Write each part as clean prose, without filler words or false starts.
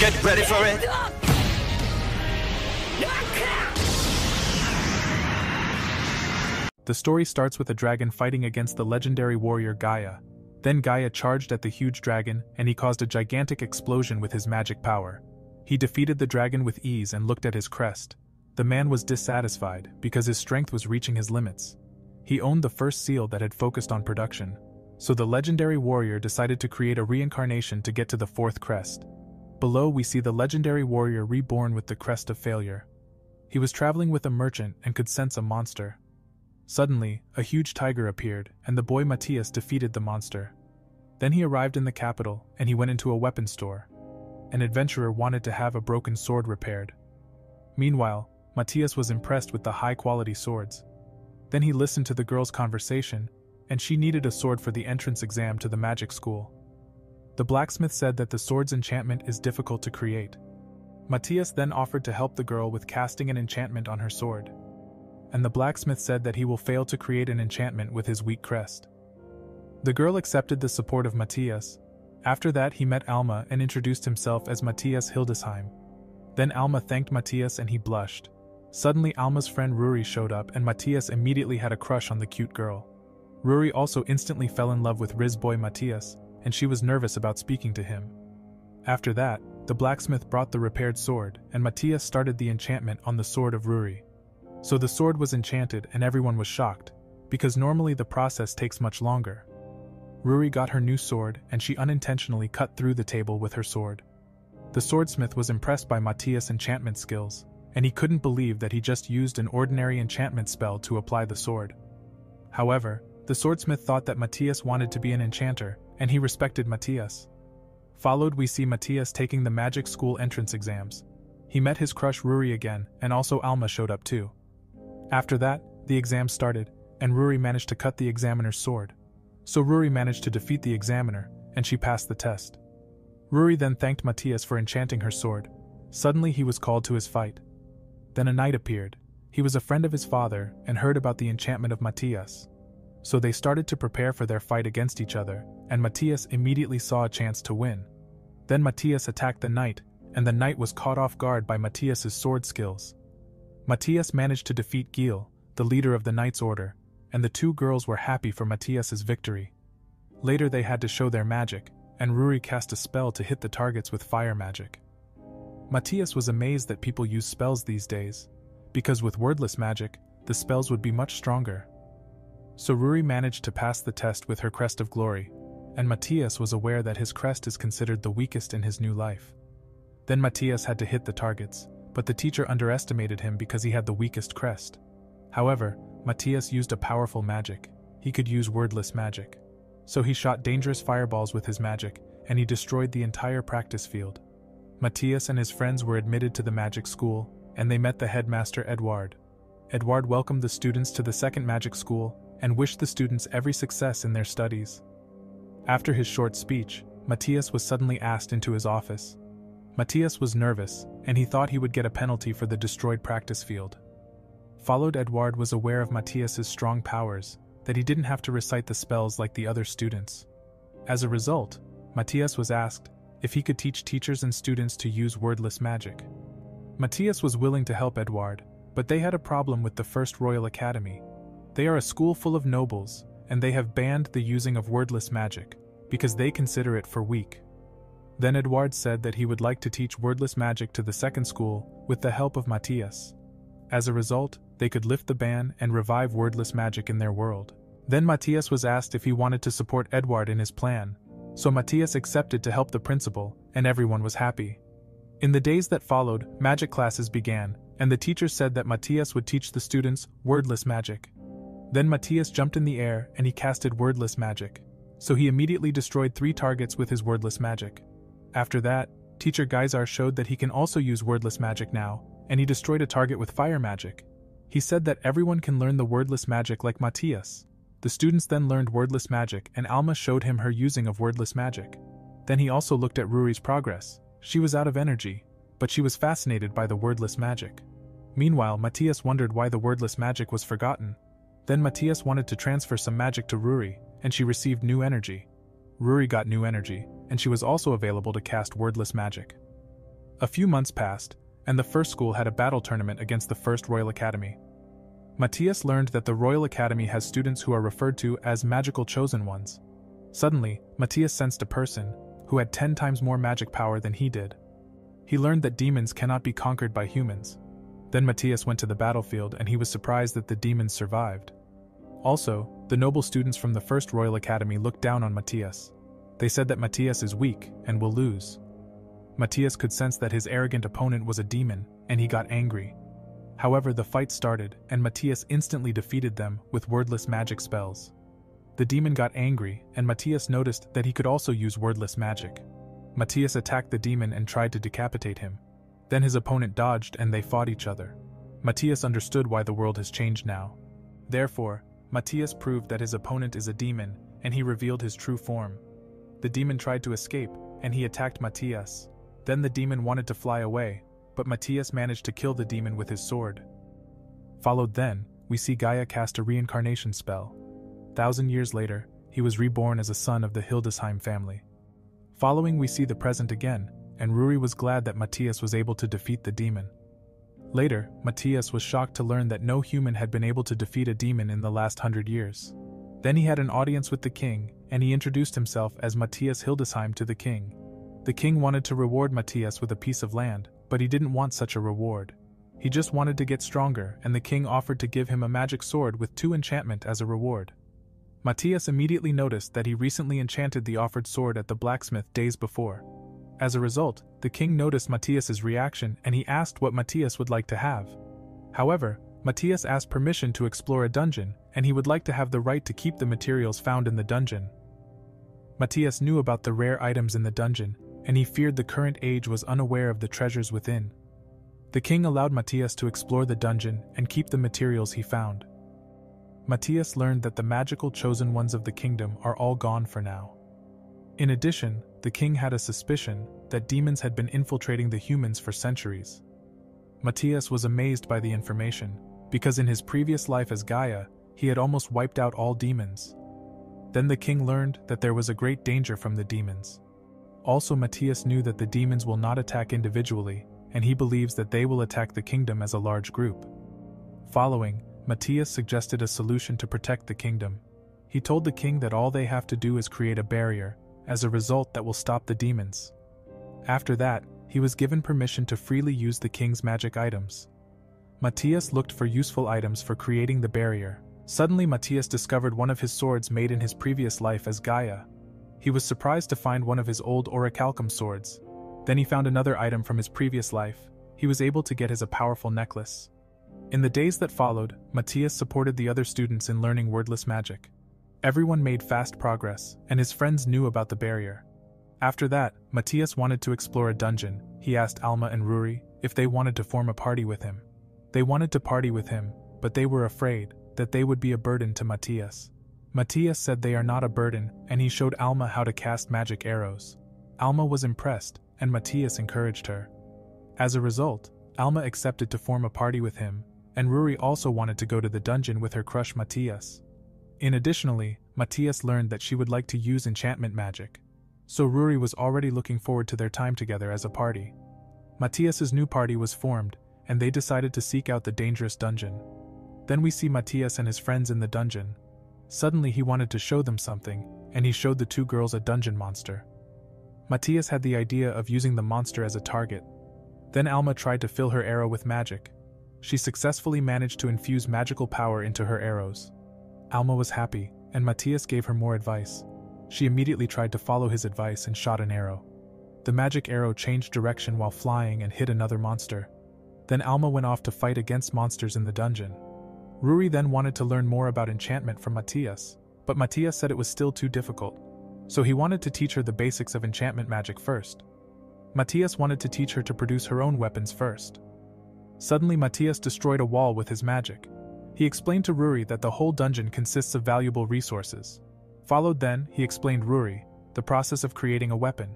Get ready for it! The story starts with a dragon fighting against the legendary warrior Gaia. Then Gaia charged at the huge dragon, and he caused a gigantic explosion with his magic power. He defeated the dragon with ease and looked at his crest. The man was dissatisfied because his strength was reaching his limits. He owned the first seal that had focused on production. So the legendary warrior decided to create a reincarnation to get to the fourth crest. Below we see the legendary warrior reborn with the crest of failure. He was traveling with a merchant and could sense a monster. Suddenly, a huge tiger appeared, and the boy Matthias defeated the monster. Then he arrived in the capital, and he went into a weapon store. An adventurer wanted to have a broken sword repaired. Meanwhile, Matthias was impressed with the high-quality swords. Then he listened to the girl's conversation, and she needed a sword for the entrance exam to the magic school. The blacksmith said that the sword's enchantment is difficult to create. Matthias then offered to help the girl with casting an enchantment on her sword. And the blacksmith said that he will fail to create an enchantment with his weak crest. The girl accepted the support of Matthias. After that he met Alma and introduced himself as Matthias Hildesheim. Then Alma thanked Matthias and he blushed. Suddenly Alma's friend Ruri showed up and Matthias immediately had a crush on the cute girl. Ruri also instantly fell in love with Riz boy Matthias, and she was nervous about speaking to him. After that, the blacksmith brought the repaired sword, and Matthias started the enchantment on the sword of Ruri. So the sword was enchanted and everyone was shocked, because normally the process takes much longer. Ruri got her new sword and she unintentionally cut through the table with her sword. The swordsmith was impressed by Matthias' enchantment skills, and he couldn't believe that he just used an ordinary enchantment spell to apply the sword. However, the swordsmith thought that Matthias wanted to be an enchanter, and he respected Matthias. Followed we see Matthias taking the magic school entrance exams. He met his crush Ruri again, and also Alma showed up too. After that, the exam started, and Ruri managed to cut the examiner's sword. So Ruri managed to defeat the examiner, and she passed the test. Ruri then thanked Matthias for enchanting her sword. Suddenly he was called to his fight. Then a knight appeared. He was a friend of his father and heard about the enchantment of Matthias. So they started to prepare for their fight against each other, and Matthias immediately saw a chance to win. Then Matthias attacked the knight, and the knight was caught off guard by Matthias's sword skills. Matthias managed to defeat Gil, the leader of the Knight's Order, and the two girls were happy for Matthias's victory. Later they had to show their magic, and Ruri cast a spell to hit the targets with fire magic. Matthias was amazed that people use spells these days, because with wordless magic, the spells would be much stronger. So Ruri managed to pass the test with her crest of glory, and Matthias was aware that his crest is considered the weakest in his new life. Then Matthias had to hit the targets, but the teacher underestimated him because he had the weakest crest. However, Matthias used a powerful magic. He could use wordless magic. So he shot dangerous fireballs with his magic, and he destroyed the entire practice field. Matthias and his friends were admitted to the magic school, and they met the headmaster Edward. Edward welcomed the students to the second magic school, and wished the students every success in their studies. After his short speech, Matthias was suddenly asked into his office. Matthias was nervous, and he thought he would get a penalty for the destroyed practice field. Followed Edward was aware of Matthias's strong powers, that he didn't have to recite the spells like the other students. As a result, Matthias was asked if he could teach teachers and students to use wordless magic. Matthias was willing to help Edward, but they had a problem with the First Royal Academy. They are a school full of nobles, and they have banned the using of wordless magic, because they consider it for weak. Then Edward said that he would like to teach wordless magic to the second school with the help of Matthias. As a result, they could lift the ban and revive wordless magic in their world. Then Matthias was asked if he wanted to support Edward in his plan, so Matthias accepted to help the principal, and everyone was happy. In the days that followed, magic classes began, and the teacher said that Matthias would teach the students wordless magic. Then Matthias jumped in the air and he casted wordless magic, so he immediately destroyed 3 targets with his wordless magic. After that, Teacher Geysar showed that he can also use wordless magic now, and he destroyed a target with fire magic. He said that everyone can learn the wordless magic like Matthias. The students then learned wordless magic, and Alma showed him her using of wordless magic. Then he also looked at Ruri's progress. She was out of energy, but she was fascinated by the wordless magic. Meanwhile, Matthias wondered why the wordless magic was forgotten. Then Matthias wanted to transfer some magic to Ruri, and she received new energy. Ruri got new energy, and she was also available to cast wordless magic. A few months passed, and the first school had a battle tournament against the first Royal Academy. Matthias learned that the Royal Academy has students who are referred to as magical chosen ones. Suddenly, Matthias sensed a person who had 10 times more magic power than he did. He learned that demons cannot be conquered by humans. Then Matthias went to the battlefield and he was surprised that the demons survived. Also, the noble students from the first Royal Academy looked down on Matthias. They said that Matthias is weak and will lose. Matthias could sense that his arrogant opponent was a demon, and he got angry. However, the fight started, and Matthias instantly defeated them with wordless magic spells. The demon got angry, and Matthias noticed that he could also use wordless magic. Matthias attacked the demon and tried to decapitate him. Then his opponent dodged and they fought each other. Matthias understood why the world has changed now. Therefore, Matthias proved that his opponent is a demon, and he revealed his true form. The demon tried to escape, and he attacked Matthias. Then the demon wanted to fly away, but Matthias managed to kill the demon with his sword. Followed then, we see Gaia cast a reincarnation spell. 1,000 years later, he was reborn as a son of the Hildesheim family. Following, we see the present again, and Ruri was glad that Matthias was able to defeat the demon. Later, Matthias was shocked to learn that no human had been able to defeat a demon in the last 100 years. Then he had an audience with the king, and he introduced himself as Matthias Hildesheim to the king. The king wanted to reward Matthias with a piece of land, but he didn't want such a reward. He just wanted to get stronger, and the king offered to give him a magic sword with 2 enchantment as a reward. Matthias immediately noticed that he recently enchanted the offered sword at the blacksmith days before. As a result, the king noticed Matthias's reaction and he asked what Matthias would like to have. However, Matthias asked permission to explore a dungeon, and he would like to have the right to keep the materials found in the dungeon. Matthias knew about the rare items in the dungeon, and he feared the current age was unaware of the treasures within. The king allowed Matthias to explore the dungeon and keep the materials he found. Matthias learned that the magical chosen ones of the kingdom are all gone for now. In addition, the king had a suspicion that demons had been infiltrating the humans for centuries. Matthias was amazed by the information, because in his previous life as Gaia, he had almost wiped out all demons. Then the king learned that there was a great danger from the demons. Also, Matthias knew that the demons will not attack individually, and he believes that they will attack the kingdom as a large group. Following, Matthias suggested a solution to protect the kingdom. He told the king that all they have to do is create a barrier, as a result that will stop the demons. After that, he was given permission to freely use the king's magic items. Matthias looked for useful items for creating the barrier. Suddenly, Matthias discovered one of his swords made in his previous life as Gaia. He was surprised to find one of his old orichalcum swords. Then he found another item from his previous life. He was able to get a powerful necklace. In the days that followed, Matthias supported the other students in learning wordless magic. Everyone made fast progress, and his friends knew about the barrier. After that, Matthias wanted to explore a dungeon. He asked Alma and Ruri if they wanted to form a party with him. They wanted to party with him, but they were afraid that they would be a burden to Matthias. Matthias said they are not a burden, and he showed Alma how to cast magic arrows. Alma was impressed, and Matthias encouraged her. As a result, Alma accepted to form a party with him, and Ruri also wanted to go to the dungeon with her crush Matthias. Additionally, Matthias learned that she would like to use enchantment magic. So Ruri was already looking forward to their time together as a party. Matthias's new party was formed, and they decided to seek out the dangerous dungeon. Then we see Matthias and his friends in the dungeon. Suddenly he wanted to show them something, and he showed the 2 girls a dungeon monster. Matthias had the idea of using the monster as a target. Then Alma tried to fill her arrow with magic. She successfully managed to infuse magical power into her arrows. Alma was happy, and Matthias gave her more advice. She immediately tried to follow his advice and shot an arrow. The magic arrow changed direction while flying and hit another monster. Then Alma went off to fight against monsters in the dungeon. Ruri then wanted to learn more about enchantment from Matthias, but Matthias said it was still too difficult. So he wanted to teach her the basics of enchantment magic first. Matthias wanted to teach her to produce her own weapons first. Suddenly Matthias destroyed a wall with his magic. He explained to Ruri that the whole dungeon consists of valuable resources. Followed then, he explained Ruri the process of creating a weapon.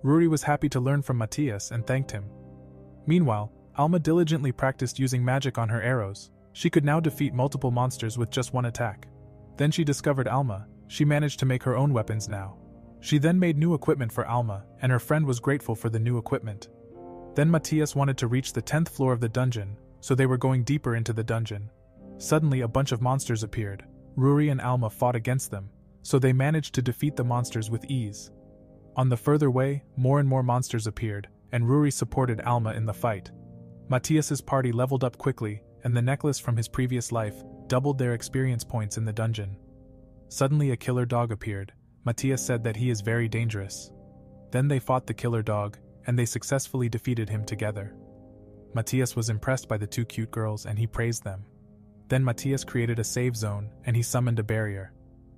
Ruri was happy to learn from Matthias and thanked him. Meanwhile, Alma diligently practiced using magic on her arrows. She could now defeat multiple monsters with just one attack. Then she discovered Alma. She managed to make her own weapons now. She then made new equipment for Alma, and her friend was grateful for the new equipment. Then Matthias wanted to reach the 10th floor of the dungeon, so they were going deeper into the dungeon. Suddenly a bunch of monsters appeared. Ruri and Alma fought against them, so they managed to defeat the monsters with ease. On the further way, more and more monsters appeared, and Ruri supported Alma in the fight. Matthias's party leveled up quickly, and the necklace from his previous life doubled their experience points in the dungeon. Suddenly a killer dog appeared. Matthias said that he is very dangerous. Then they fought the killer dog, and they successfully defeated him together. Matthias was impressed by the two cute girls and he praised them. Then Matthias created a save zone and he summoned a barrier.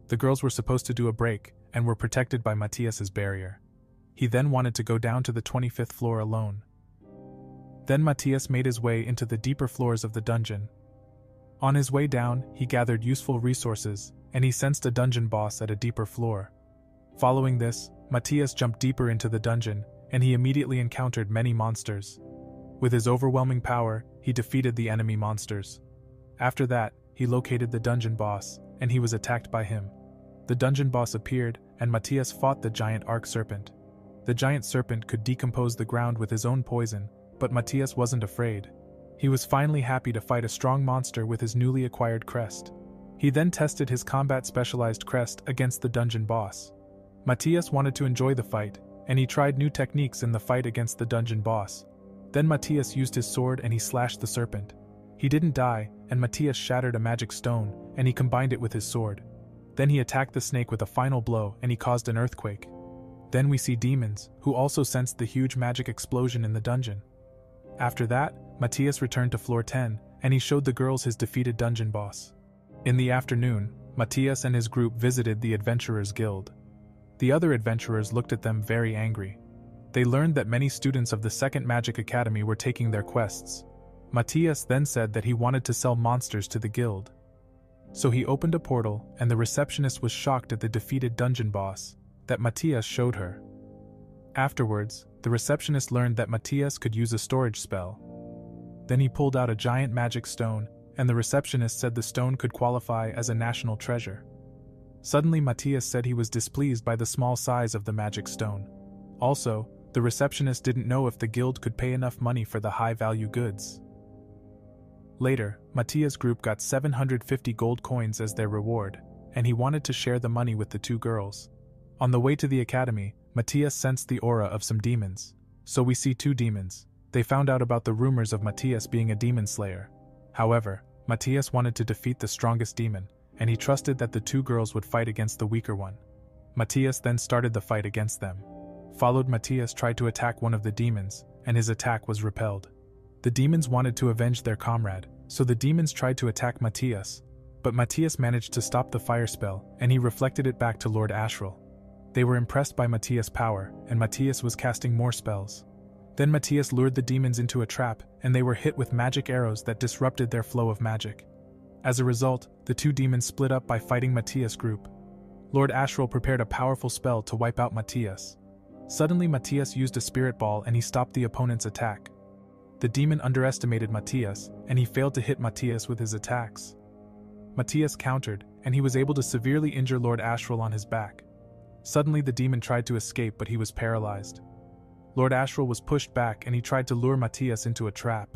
The girls were supposed to do a break and were protected by Matthias's barrier. He then wanted to go down to the 25th floor alone. Then Matthias made his way into the deeper floors of the dungeon. On his way down, he gathered useful resources, and he sensed a dungeon boss at a deeper floor. Following this, Matthias jumped deeper into the dungeon, and he immediately encountered many monsters. With his overwhelming power, he defeated the enemy monsters. After that, he located the dungeon boss, and he was attacked by him. The dungeon boss appeared, and Matthias fought the giant arc serpent. The giant serpent could decompose the ground with his own poison, but Matthias wasn't afraid. He was finally happy to fight a strong monster with his newly acquired Crest. He then tested his combat-specialized Crest against the dungeon boss. Matthias wanted to enjoy the fight, and he tried new techniques in the fight against the dungeon boss. Then Matthias used his sword and he slashed the serpent. He didn't die, and Matthias shattered a magic stone, and he combined it with his sword. Then he attacked the snake with a final blow and he caused an earthquake. Then we see demons, who also sensed the huge magic explosion in the dungeon. After that, Matthias returned to floor 10, and he showed the girls his defeated dungeon boss. In the afternoon, Matthias and his group visited the Adventurers Guild. The other adventurers looked at them very angry. They learned that many students of the Second Magic Academy were taking their quests. Matthias then said that he wanted to sell monsters to the guild. So he opened a portal, and the receptionist was shocked at the defeated dungeon boss that Matthias showed her. Afterwards, the receptionist learned that Matthias could use a storage spell. Then he pulled out a giant magic stone, and the receptionist said the stone could qualify as a national treasure. Suddenly Matthias said he was displeased by the small size of the magic stone. Also, the receptionist didn't know if the guild could pay enough money for the high-value goods. Later, Matthias' group got 750 gold coins as their reward, and he wanted to share the money with the two girls. On the way to the academy, Matthias sensed the aura of some demons. So we see two demons. They found out about the rumors of Matthias being a demon slayer. However, Matthias wanted to defeat the strongest demon, and he trusted that the two girls would fight against the weaker one. Matthias then started the fight against them. Followed, Matthias tried to attack one of the demons, and his attack was repelled. The demons wanted to avenge their comrade, so the demons tried to attack Matthias, but Matthias managed to stop the fire spell, and he reflected it back to Lord Asriel. They were impressed by Matthias' power, and Matthias was casting more spells. Then Matthias lured the demons into a trap, and they were hit with magic arrows that disrupted their flow of magic. As a result, the two demons split up by fighting Matthias' group. Lord Asriel prepared a powerful spell to wipe out Matthias. Suddenly Matthias used a spirit ball and he stopped the opponent's attack. The demon underestimated Matthias, and he failed to hit Matthias with his attacks. Matthias countered, and he was able to severely injure Lord Asriel on his back. Suddenly the demon tried to escape, but he was paralyzed. Lord Asriel was pushed back and he tried to lure Matthias into a trap.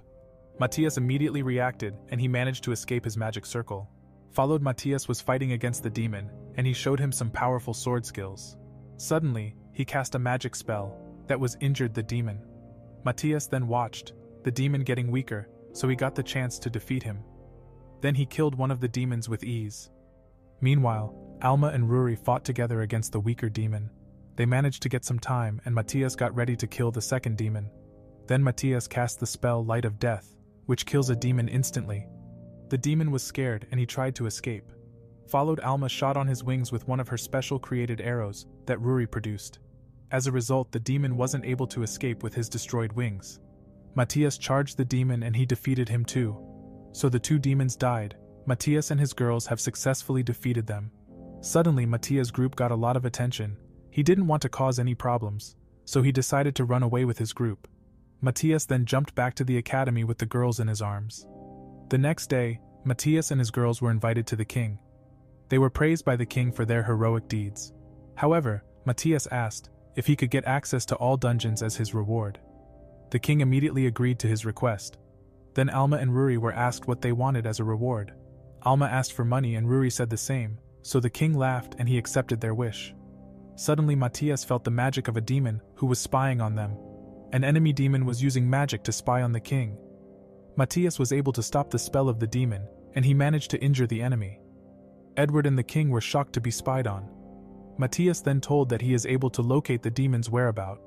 Matthias immediately reacted and he managed to escape his magic circle. Followed, Matthias was fighting against the demon, and he showed him some powerful sword skills. Suddenly, he cast a magic spell that was injured the demon. Matthias then watched the demon getting weaker, so he got the chance to defeat him. Then he killed one of the demons with ease. Meanwhile, Alma and Ruri fought together against the weaker demon. They managed to get some time, and Matthias got ready to kill the second demon. Then Matthias cast the spell Light of Death, which kills a demon instantly. The demon was scared and he tried to escape. Followed, Alma shot on his wings with one of her special created arrows that Ruri produced. As a result, the demon wasn't able to escape with his destroyed wings. Matthias charged the demon and he defeated him too. So the two demons died. Matthias and his girls have successfully defeated them. Suddenly, Matthias' group got a lot of attention. He didn't want to cause any problems, so he decided to run away with his group. Matthias then jumped back to the academy with the girls in his arms. The next day, Matthias and his girls were invited to the king. They were praised by the king for their heroic deeds. However, Matthias asked if he could get access to all dungeons as his reward. The king immediately agreed to his request. Then Alma and Ruri were asked what they wanted as a reward. Alma asked for money and Ruri said the same, so the king laughed and he accepted their wish. Suddenly Matthias felt the magic of a demon who was spying on them. An enemy demon was using magic to spy on the king. Matthias was able to stop the spell of the demon, and he managed to injure the enemy. Edward and the king were shocked to be spied on. Matthias then told that he is able to locate the demon's whereabouts.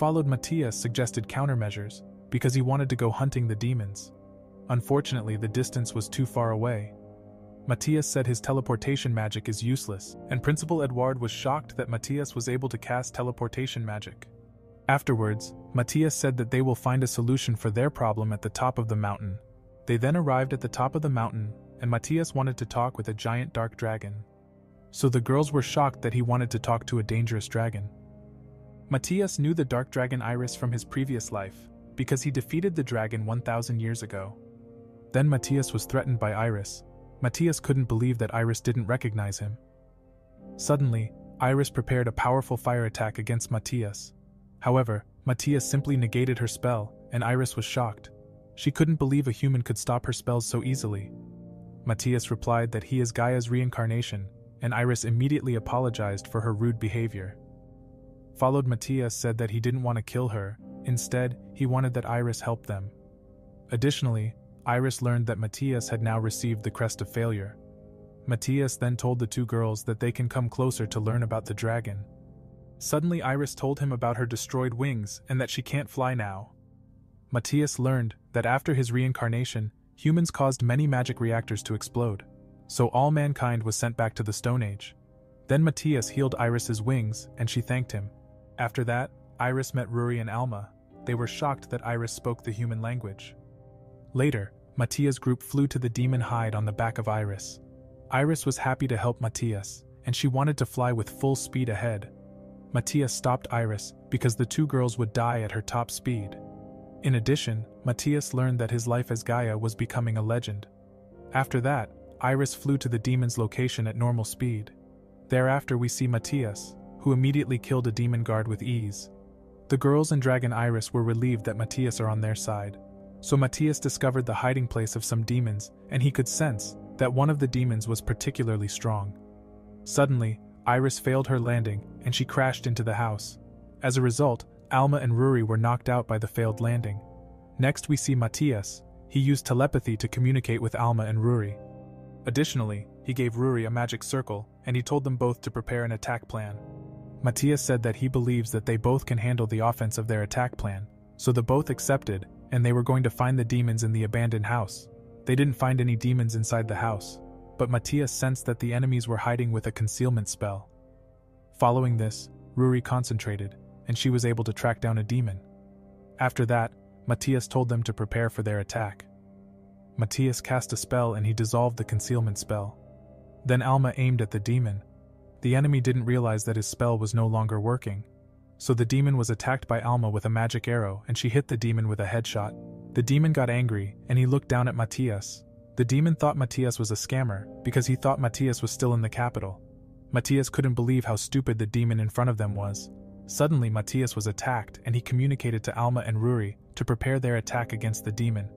Matthias suggested countermeasures, because he wanted to go hunting the demons. Unfortunately, the distance was too far away. Matthias said his teleportation magic is useless, and Principal Edward was shocked that Matthias was able to cast teleportation magic. Afterwards, Matthias said that they will find a solution for their problem at the top of the mountain. They then arrived at the top of the mountain, and Matthias wanted to talk with a giant dark dragon. So the girls were shocked that he wanted to talk to a dangerous dragon. Matthias knew the dark dragon Iris from his previous life, because he defeated the dragon 1,000 years ago. Then Matthias was threatened by Iris. Matthias couldn't believe that Iris didn't recognize him. Suddenly, Iris prepared a powerful fire attack against Matthias. However, Matthias simply negated her spell, and Iris was shocked. She couldn't believe a human could stop her spells so easily. Matthias replied that he is Gaia's reincarnation, and Iris immediately apologized for her rude behavior. Matthias said that he didn't want to kill her, instead, he wanted that Iris help them. Additionally, Iris learned that Matthias had now received the Crest of Failure. Matthias then told the two girls that they can come closer to learn about the dragon. Suddenly Iris told him about her destroyed wings and that she can't fly now. Matthias learned that after his reincarnation, humans caused many magic reactors to explode, so all mankind was sent back to the Stone Age. Then Matthias healed Iris's wings and she thanked him. After that, Iris met Ruri and Alma. They were shocked that Iris spoke the human language. Later, Matthias' group flew to the demon hide on the back of Iris. Iris was happy to help Matthias, and she wanted to fly with full speed ahead. Matthias stopped Iris because the two girls would die at her top speed. In addition, Matthias learned that his life as Gaia was becoming a legend. After that, Iris flew to the demon's location at normal speed. Thereafter we see Matthias, who immediately killed a demon guard with ease. The girls and Dragon Iris were relieved that Matthias are on their side. So Matthias discovered the hiding place of some demons, and he could sense that one of the demons was particularly strong. Suddenly, Iris failed her landing, and she crashed into the house. As a result, Alma and Ruri were knocked out by the failed landing. Next we see Matthias. He used telepathy to communicate with Alma and Ruri. Additionally, he gave Ruri a magic circle, and he told them both to prepare an attack plan. Matthias said that he believes that they both can handle the offense of their attack plan, so the both accepted, and they were going to find the demons in the abandoned house. They didn't find any demons inside the house, but Matthias sensed that the enemies were hiding with a concealment spell. Following this, Ruri concentrated, and she was able to track down a demon. After that, Matthias told them to prepare for their attack. Matthias cast a spell and he dissolved the concealment spell. Then Alma aimed at the demon. The enemy didn't realize that his spell was no longer working. So the demon was attacked by Alma with a magic arrow and she hit the demon with a headshot. The demon got angry and he looked down at Matthias. The demon thought Matthias was a scammer because he thought Matthias was still in the capital. Matthias couldn't believe how stupid the demon in front of them was. Suddenly Matthias was attacked and he communicated to Alma and Ruri to prepare their attack against the demon.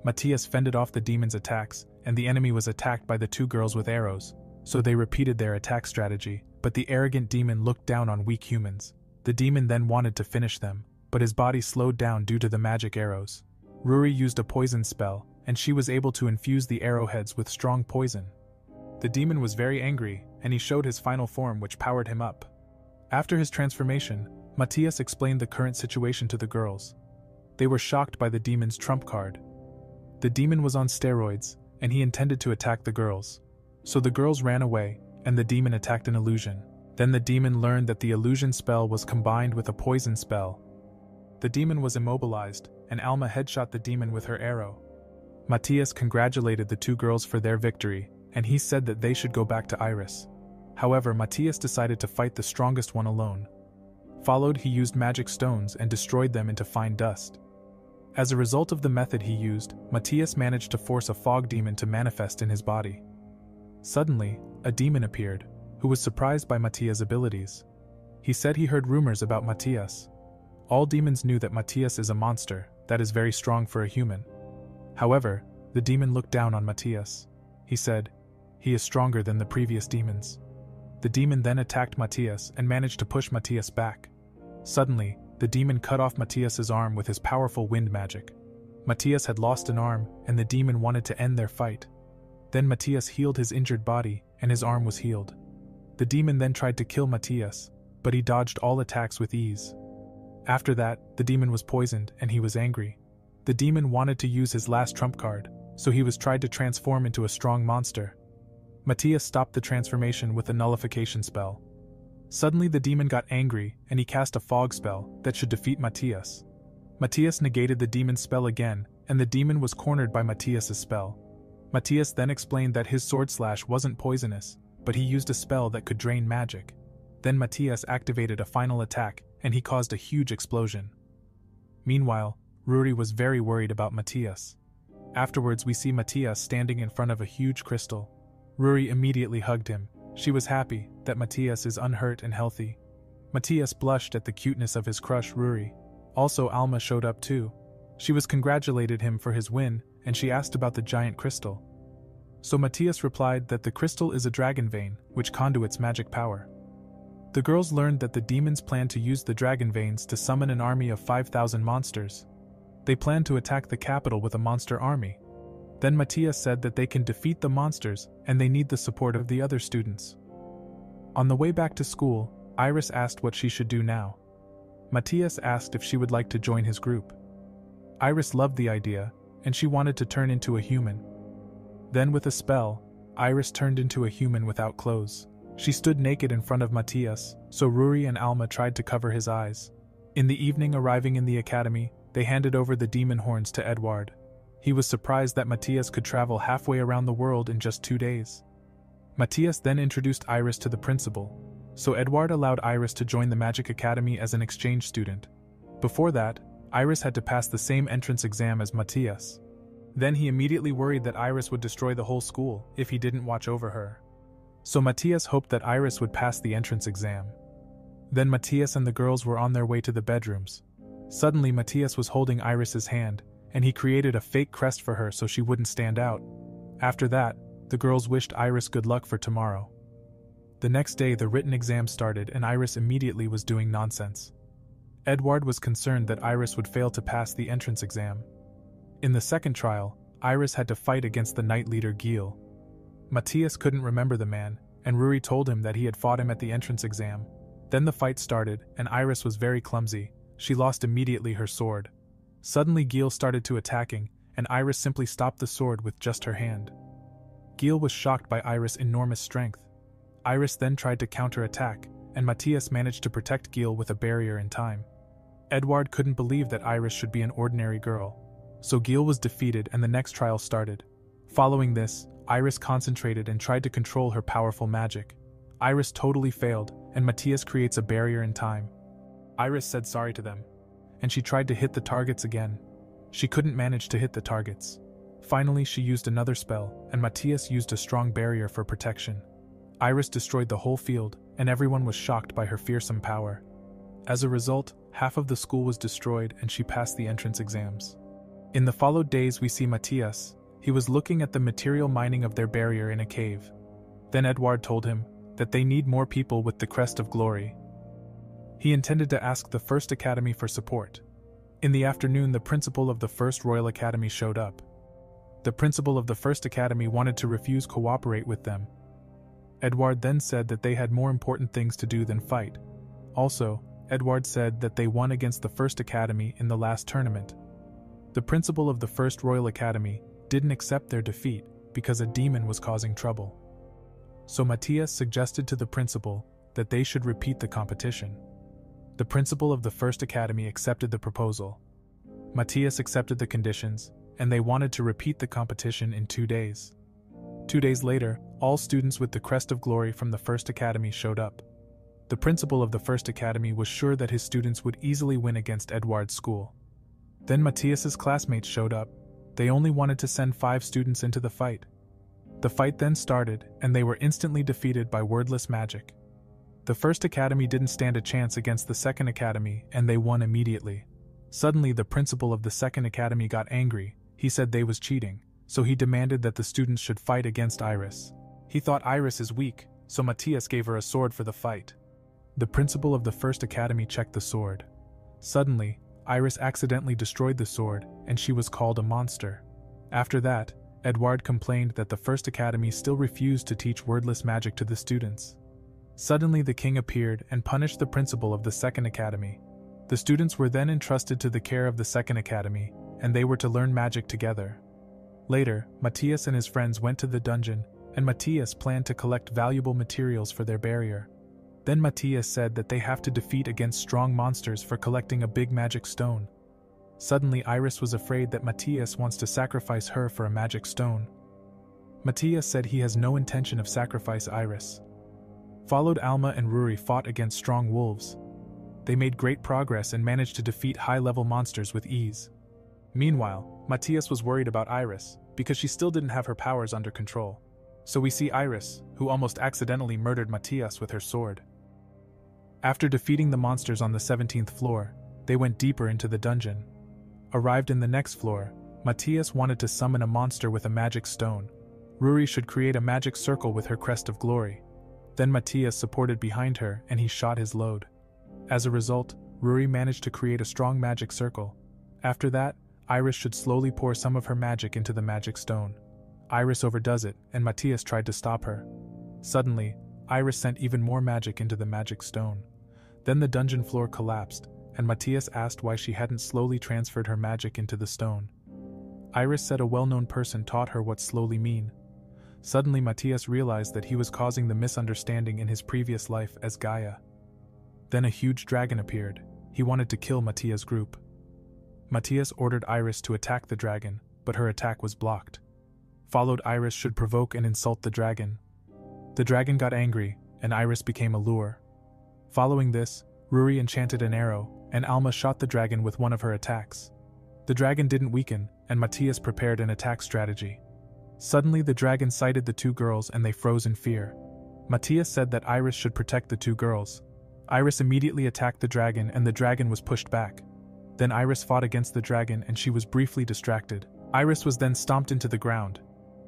Matthias fended off the demon's attacks and the enemy was attacked by the two girls with arrows. So they repeated their attack strategy, but the arrogant demon looked down on weak humans. The demon then wanted to finish them, but his body slowed down due to the magic arrows. Ruri used a poison spell, and she was able to infuse the arrowheads with strong poison. The demon was very angry, and he showed his final form which powered him up. After his transformation, Matthias explained the current situation to the girls. They were shocked by the demon's trump card. The demon was on steroids, and he intended to attack the girls. So the girls ran away, and the demon attacked an illusion. Then the demon learned that the illusion spell was combined with a poison spell. The demon was immobilized, and Alma headshot the demon with her arrow. Matthias congratulated the two girls for their victory, and he said that they should go back to Iris. However, Matthias decided to fight the strongest one alone. He used magic stones and destroyed them into fine dust. As a result of the method he used, Matthias managed to force a fog demon to manifest in his body. Suddenly, a demon appeared, who was surprised by Matthias' abilities. He said he heard rumors about Matthias. All demons knew that Matthias is a monster that is very strong for a human. However, the demon looked down on Matthias. He said, "He is stronger than the previous demons." The demon then attacked Matthias and managed to push Matthias back. Suddenly, the demon cut off Matthias's arm with his powerful wind magic. Matthias had lost an arm, and the demon wanted to end their fight. Then Matthias healed his injured body, and his arm was healed. The demon then tried to kill Matthias, but he dodged all attacks with ease. After that, the demon was poisoned, and he was angry. The demon wanted to use his last trump card, so he was tried to transform into a strong monster. Matthias stopped the transformation with a nullification spell. Suddenly the demon got angry, and he cast a fog spell that should defeat Matthias. Matthias negated the demon's spell again, and the demon was cornered by Matthias's spell. Matthias then explained that his sword slash wasn't poisonous, but he used a spell that could drain magic. Then Matthias activated a final attack, and he caused a huge explosion. Meanwhile, Ruri was very worried about Matthias. Afterwards, we see Matthias standing in front of a huge crystal. Ruri immediately hugged him. She was happy that Matthias is unhurt and healthy. Matthias blushed at the cuteness of his crush Ruri. Also, Alma showed up too. She was congratulated him for his win, and she asked about the giant crystal. So Matthias replied that the crystal is a dragon vein, which conduits magic power. The girls learned that the demons planned to use the dragon veins to summon an army of 5,000 monsters. They planned to attack the capital with a monster army. Then Matthias said that they can defeat the monsters, and they need the support of the other students. On the way back to school, Iris asked what she should do now. Matthias asked if she would like to join his group. Iris loved the idea, and she wanted to turn into a human. Then with a spell, Iris turned into a human without clothes. She stood naked in front of Matthias, so Ruri and Alma tried to cover his eyes. In the evening, arriving in the academy, they handed over the demon horns to Edward. He was surprised that Matthias could travel halfway around the world in just 2 days. Matthias then introduced Iris to the principal, so Edward allowed Iris to join the Magic Academy as an exchange student. Before that, Iris had to pass the same entrance exam as Matthias. Then he immediately worried that Iris would destroy the whole school if he didn't watch over her. So Matthias hoped that Iris would pass the entrance exam. Then Matthias and the girls were on their way to the bedrooms. Suddenly Matthias was holding Iris's hand, and he created a fake crest for her so she wouldn't stand out. After that, the girls wished Iris good luck for tomorrow. The next day the written exam started and Iris immediately was doing nonsense. Edward was concerned that Iris would fail to pass the entrance exam. In the second trial, Iris had to fight against the knight leader Gil. Matthias couldn't remember the man, and Ruri told him that he had fought him at the entrance exam. Then the fight started, and Iris was very clumsy. She lost immediately her sword. Suddenly Gil started to attacking, and Iris simply stopped the sword with just her hand. Gil was shocked by Iris' enormous strength. Iris then tried to counterattack, and Matthias managed to protect Gil with a barrier in time. Edward couldn't believe that Iris should be an ordinary girl. So Gil was defeated and the next trial started. Following this, Iris concentrated and tried to control her powerful magic. Iris totally failed, and Matthias creates a barrier in time. Iris said sorry to them, and she tried to hit the targets again. She couldn't manage to hit the targets. Finally, she used another spell, and Matthias used a strong barrier for protection. Iris destroyed the whole field, and everyone was shocked by her fearsome power. As a result, half of the school was destroyed and she passed the entrance exams. In the followed days we see Matthias. He was looking at the material mining of their barrier in a cave. Then Edward told him that they need more people with the Crest of Glory. He intended to ask the First Academy for support. In the afternoon, the principal of the First Royal Academy showed up. The principal of the First Academy wanted to refuse cooperate with them. Edward then said that they had more important things to do than fight. Also, Edward said that they won against the First Academy in the last tournament. The principal of the First Royal Academy didn't accept their defeat because a demon was causing trouble. So Matthias suggested to the principal that they should repeat the competition. The principal of the First Academy accepted the proposal. Matthias accepted the conditions, and they wanted to repeat the competition in 2 days. 2 days later, all students with the Crest of Glory from the First Academy showed up. The principal of the First Academy was sure that his students would easily win against Edward's school. Then Matthias's classmates showed up. They only wanted to send 5 students into the fight. The fight then started, and they were instantly defeated by wordless magic. The first academy didn't stand a chance against the second academy, and they won immediately. Suddenly, the principal of the second academy got angry. He said they was cheating, so he demanded that the students should fight against Iris. He thought Iris is weak, so Matthias gave her a sword for the fight. The principal of the first academy checked the sword. Suddenly, Iris accidentally destroyed the sword, and she was called a monster. After that, Edward complained that the first academy still refused to teach wordless magic to the students. Suddenly the king appeared and punished the principal of the second academy. The students were then entrusted to the care of the second academy, and they were to learn magic together. Later, Matthias and his friends went to the dungeon, and Matthias planned to collect valuable materials for their barrier. Then Matthias said that they have to defeat against strong monsters for collecting a big magic stone. Suddenly Iris was afraid that Matthias wants to sacrifice her for a magic stone. Matthias said he has no intention of sacrifice Iris. Followed Alma and Ruri fought against strong wolves. They made great progress and managed to defeat high-level monsters with ease. Meanwhile, Matthias was worried about Iris, because she still didn't have her powers under control. So we see Iris, who almost accidentally murdered Matthias with her sword. After defeating the monsters on the 17th floor, they went deeper into the dungeon. Arrived in the next floor, Matthias wanted to summon a monster with a magic stone. Ruri should create a magic circle with her crest of glory. Then Matthias supported behind her and he shot his load. As a result, Ruri managed to create a strong magic circle. After that, Iris should slowly pour some of her magic into the magic stone. Iris overdoes it, and Matthias tried to stop her. Suddenly, Iris sent even more magic into the magic stone. Then the dungeon floor collapsed, and Matthias asked why she hadn't slowly transferred her magic into the stone. Iris said a well-known person taught her what slowly mean. Suddenly Matthias realized that he was causing the misunderstanding in his previous life as Gaia. Then a huge dragon appeared. He wanted to kill Matthias' group. Matthias ordered Iris to attack the dragon, but her attack was blocked. Followed Iris should provoke and insult the dragon. The dragon got angry, and Iris became a lure. Following this, Ruri enchanted an arrow, and Alma shot the dragon with one of her attacks. The dragon didn't weaken, and Matthias prepared an attack strategy. Suddenly the dragon sighted the two girls and they froze in fear. Matthias said that Iris should protect the two girls. Iris immediately attacked the dragon and the dragon was pushed back. Then Iris fought against the dragon and she was briefly distracted. Iris was then stomped into the ground.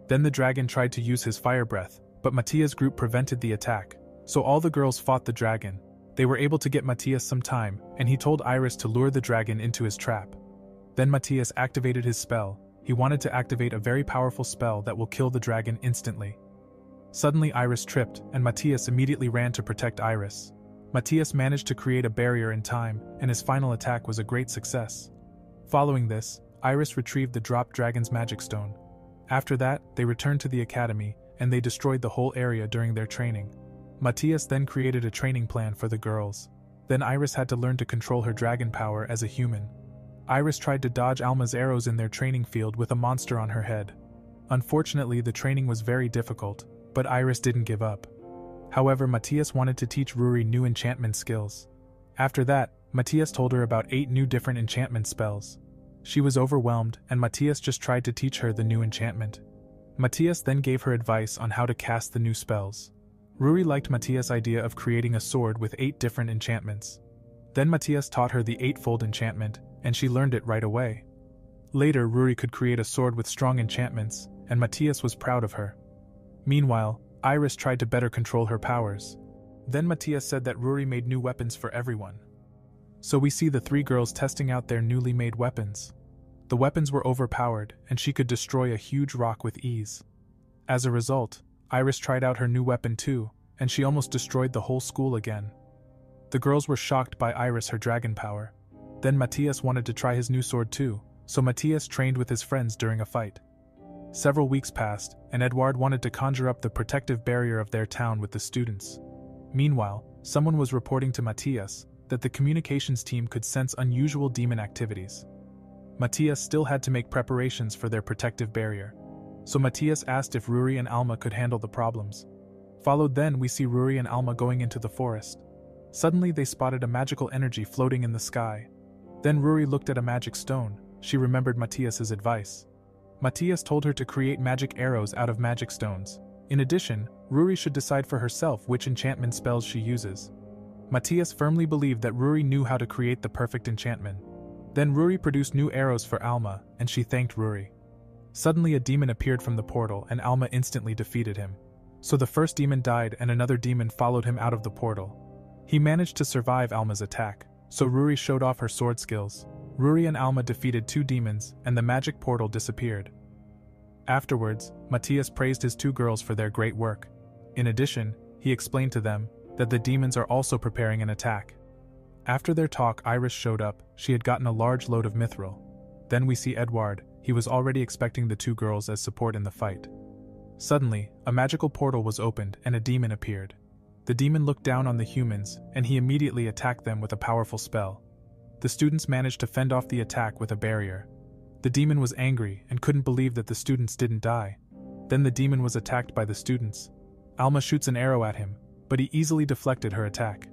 Then the dragon tried to use his fire breath, but Matthias' group prevented the attack, so all the girls fought the dragon. They were able to get Matthias some time, and he told Iris to lure the dragon into his trap. Then Matthias activated his spell. He wanted to activate a very powerful spell that will kill the dragon instantly. Suddenly Iris tripped, and Matthias immediately ran to protect Iris. Matthias managed to create a barrier in time, and his final attack was a great success. Following this, Iris retrieved the dropped dragon's magic stone. After that, they returned to the academy, and they destroyed the whole area during their training. Matthias then created a training plan for the girls. Then Iris had to learn to control her dragon power as a human. Iris tried to dodge Alma's arrows in their training field with a monster on her head. Unfortunately, the training was very difficult, but Iris didn't give up. However, Matthias wanted to teach Ruri new enchantment skills. After that, Matthias told her about 8 new different enchantment spells. She was overwhelmed, and Matthias just tried to teach her the new enchantment. Matthias then gave her advice on how to cast the new spells. Ruri liked Matthias' idea of creating a sword with 8 different enchantments. Then Matthias taught her the 8-fold enchantment, and she learned it right away. Later, Ruri could create a sword with strong enchantments, and Matthias was proud of her. Meanwhile, Iris tried to better control her powers. Then Matthias said that Ruri made new weapons for everyone. So we see the 3 girls testing out their newly made weapons. The weapons were overpowered, and she could destroy a huge rock with ease. As a result, Iris tried out her new weapon too, and she almost destroyed the whole school again. The girls were shocked by Iris' her dragon power. Then Matthias wanted to try his new sword too, so Matthias trained with his friends during a fight. Several weeks passed, and Edward wanted to conjure up the protective barrier of their town with the students. Meanwhile, someone was reporting to Matthias that the communications team could sense unusual demon activities. Matthias still had to make preparations for their protective barrier. So Matthias asked if Ruri and Alma could handle the problems. Followed then we see Ruri and Alma going into the forest. Suddenly they spotted a magical energy floating in the sky. Then Ruri looked at a magic stone. She remembered Matthias's advice. Matthias told her to create magic arrows out of magic stones. In addition, Ruri should decide for herself which enchantment spells she uses. Matthias firmly believed that Ruri knew how to create the perfect enchantment. Then Ruri produced new arrows for Alma, and she thanked Ruri. Suddenly a demon appeared from the portal and Alma instantly defeated him. So the first demon died and another demon followed him out of the portal. He managed to survive Alma's attack, so Ruri showed off her sword skills. Ruri and Alma defeated 2 demons and the magic portal disappeared. Afterwards, Matthias praised his 2 girls for their great work. In addition, he explained to them that the demons are also preparing an attack. After their talk, Iris showed up. She had gotten a large load of mithril. Then we see Edward. He was already expecting the 2 girls as support in the fight. Suddenly, a magical portal was opened and a demon appeared. The demon looked down on the humans and he immediately attacked them with a powerful spell. The students managed to fend off the attack with a barrier. The demon was angry and couldn't believe that the students didn't die. Then the demon was attacked by the students. Alma shoots an arrow at him, but he easily deflected her attack.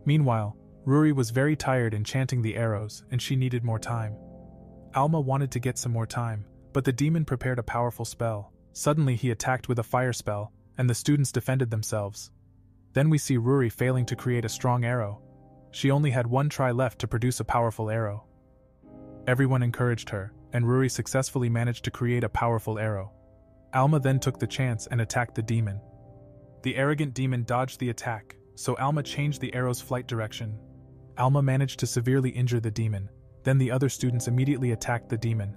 Meanwhile, Ruri was very tired enchanting the arrows and she needed more time. Alma wanted to get some more time, but the demon prepared a powerful spell. Suddenly he attacked with a fire spell, and the students defended themselves. Then we see Ruri failing to create a strong arrow. She only had 1 try left to produce a powerful arrow. Everyone encouraged her, and Ruri successfully managed to create a powerful arrow. Alma then took the chance and attacked the demon. The arrogant demon dodged the attack, so Alma changed the arrow's flight direction. Alma managed to severely injure the demon. Then the other students immediately attacked the demon.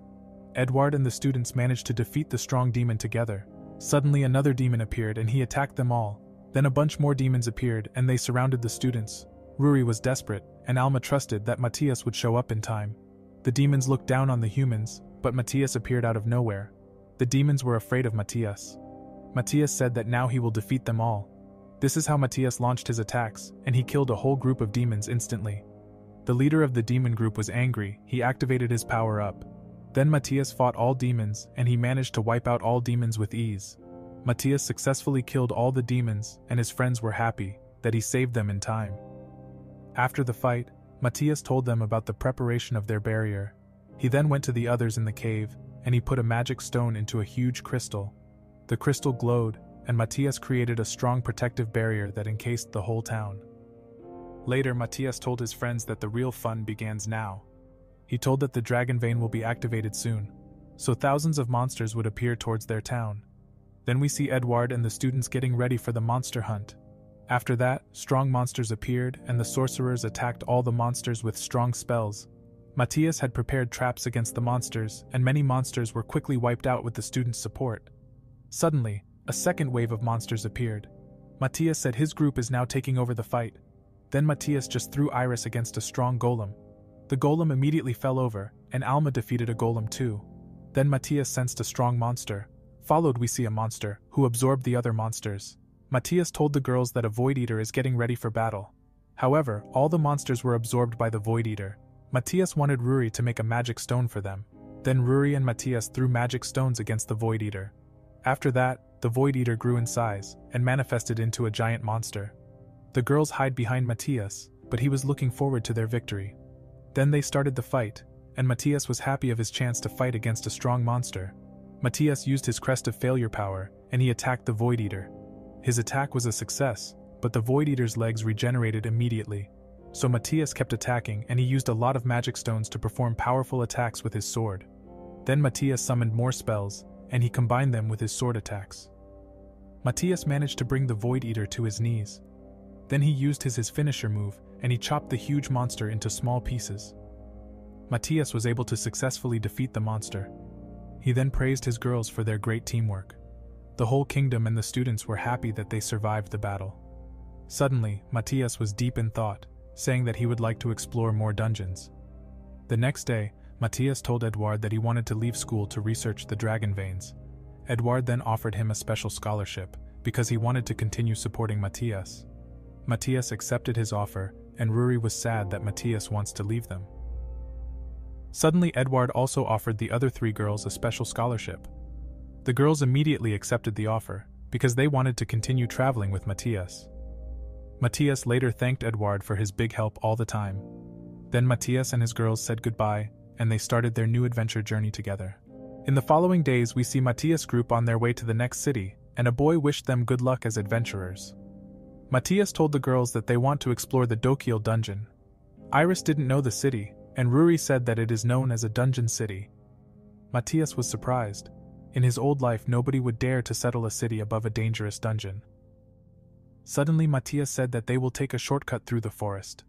Edward and the students managed to defeat the strong demon together. Suddenly another demon appeared and he attacked them all. Then a bunch more demons appeared and they surrounded the students. Ruri was desperate, and Alma trusted that Matthias would show up in time. The demons looked down on the humans, but Matthias appeared out of nowhere. The demons were afraid of Matthias. Matthias said that now he will defeat them all. This is how Matthias launched his attacks, and he killed a whole group of demons instantly. The leader of the demon group was angry. He activated his power up. Then Matthias fought all demons and he managed to wipe out all demons with ease. Matthias successfully killed all the demons and his friends were happy that he saved them in time. After the fight, Matthias told them about the preparation of their barrier. He then went to the others in the cave and he put a magic stone into a huge crystal. The crystal glowed and Matthias created a strong protective barrier that encased the whole town. Later, Matthias told his friends that the real fun begins now. He told that the dragon vein will be activated soon, so thousands of monsters would appear towards their town. Then we see Edward and the students getting ready for the monster hunt. After that, strong monsters appeared and the sorcerers attacked all the monsters with strong spells. Matthias had prepared traps against the monsters and many monsters were quickly wiped out with the students' support. Suddenly, a second wave of monsters appeared. Matthias said his group is now taking over the fight. Then Matthias just threw Iris against a strong golem. The golem immediately fell over, and Alma defeated a golem too. Then Matthias sensed a strong monster. Followed we see a monster, who absorbed the other monsters. Matthias told the girls that a Void Eater is getting ready for battle. However, all the monsters were absorbed by the Void Eater. Matthias wanted Ruri to make a magic stone for them. Then Ruri and Matthias threw magic stones against the Void Eater. After that, the Void Eater grew in size, and manifested into a giant monster. The girls hid behind Matthias, but he was looking forward to their victory. Then they started the fight, and Matthias was happy of his chance to fight against a strong monster. Matthias used his Crest of Failure power, and he attacked the Void Eater. His attack was a success, but the Void Eater's legs regenerated immediately. So Matthias kept attacking and he used a lot of magic stones to perform powerful attacks with his sword. Then Matthias summoned more spells, and he combined them with his sword attacks. Matthias managed to bring the Void Eater to his knees. Then he used his finisher move, and he chopped the huge monster into small pieces. Matthias was able to successfully defeat the monster. He then praised his girls for their great teamwork. The whole kingdom and the students were happy that they survived the battle. Suddenly, Matthias was deep in thought, saying that he would like to explore more dungeons. The next day, Matthias told Edward that he wanted to leave school to research the dragon veins. Edward then offered him a special scholarship, because he wanted to continue supporting Matthias. Matthias accepted his offer, and Ruri was sad that Matthias wants to leave them. Suddenly Edward also offered the other 3 girls a special scholarship. The girls immediately accepted the offer, because they wanted to continue traveling with Matthias. Matthias later thanked Edward for his big help all the time. Then Matthias and his girls said goodbye, and they started their new adventure journey together. In the following days we see Matthias' group on their way to the next city, and a boy wished them good luck as adventurers. Matthias told the girls that they want to explore the Dokiel dungeon. Iris didn't know the city, and Ruri said that it is known as a dungeon city. Matthias was surprised. In his old life, nobody would dare to settle a city above a dangerous dungeon. Suddenly, Matthias said that they will take a shortcut through the forest.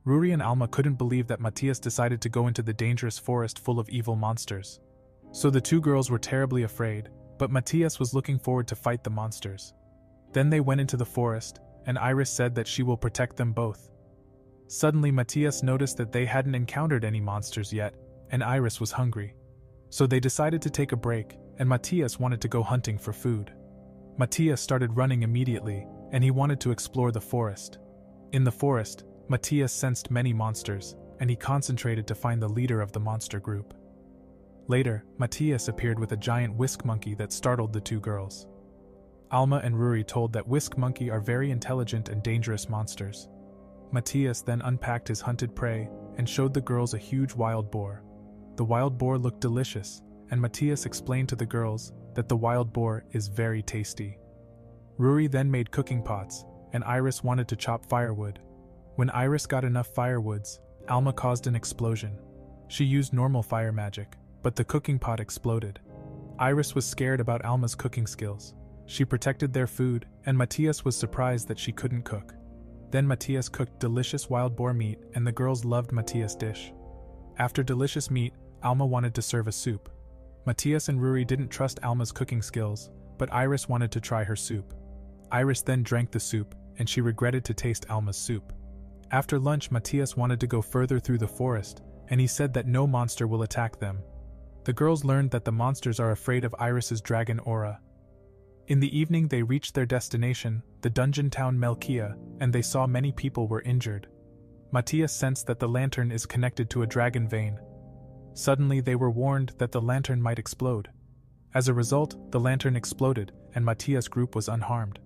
Ruri and Alma couldn't believe that Matthias decided to go into the dangerous forest full of evil monsters. So the two girls were terribly afraid, but Matthias was looking forward to fight the monsters. Then they went into the forest, and Iris said that she will protect them both. Suddenly, Matthias noticed that they hadn't encountered any monsters yet, and Iris was hungry. So they decided to take a break, and Matthias wanted to go hunting for food. Matthias started running immediately, and he wanted to explore the forest. In the forest, Matthias sensed many monsters, and he concentrated to find the leader of the monster group. Later, Matthias appeared with a giant whisk monkey that startled the two girls. Alma and Ruri told that whisk monkey are very intelligent and dangerous monsters. Matthias then unpacked his hunted prey and showed the girls a huge wild boar. The wild boar looked delicious, and Matthias explained to the girls that the wild boar is very tasty. Ruri then made cooking pots, and Iris wanted to chop firewood. When Iris got enough firewoods, Alma caused an explosion. She used normal fire magic, but the cooking pot exploded. Iris was scared about Alma's cooking skills. She protected their food, and Matthias was surprised that she couldn't cook. Then Matthias cooked delicious wild boar meat, and the girls loved Matthias' dish. After delicious meat, Alma wanted to serve a soup. Matthias and Ruri didn't trust Alma's cooking skills, but Iris wanted to try her soup. Iris then drank the soup, and she regretted to taste Alma's soup. After lunch, Matthias wanted to go further through the forest, and he said that no monster will attack them. The girls learned that the monsters are afraid of Iris's dragon aura. In the evening, they reached their destination, the dungeon town Melkia, and they saw many people were injured. Matthias sensed that the lantern is connected to a dragon vein. Suddenly, they were warned that the lantern might explode. As a result, the lantern exploded, and Matthias' group was unharmed.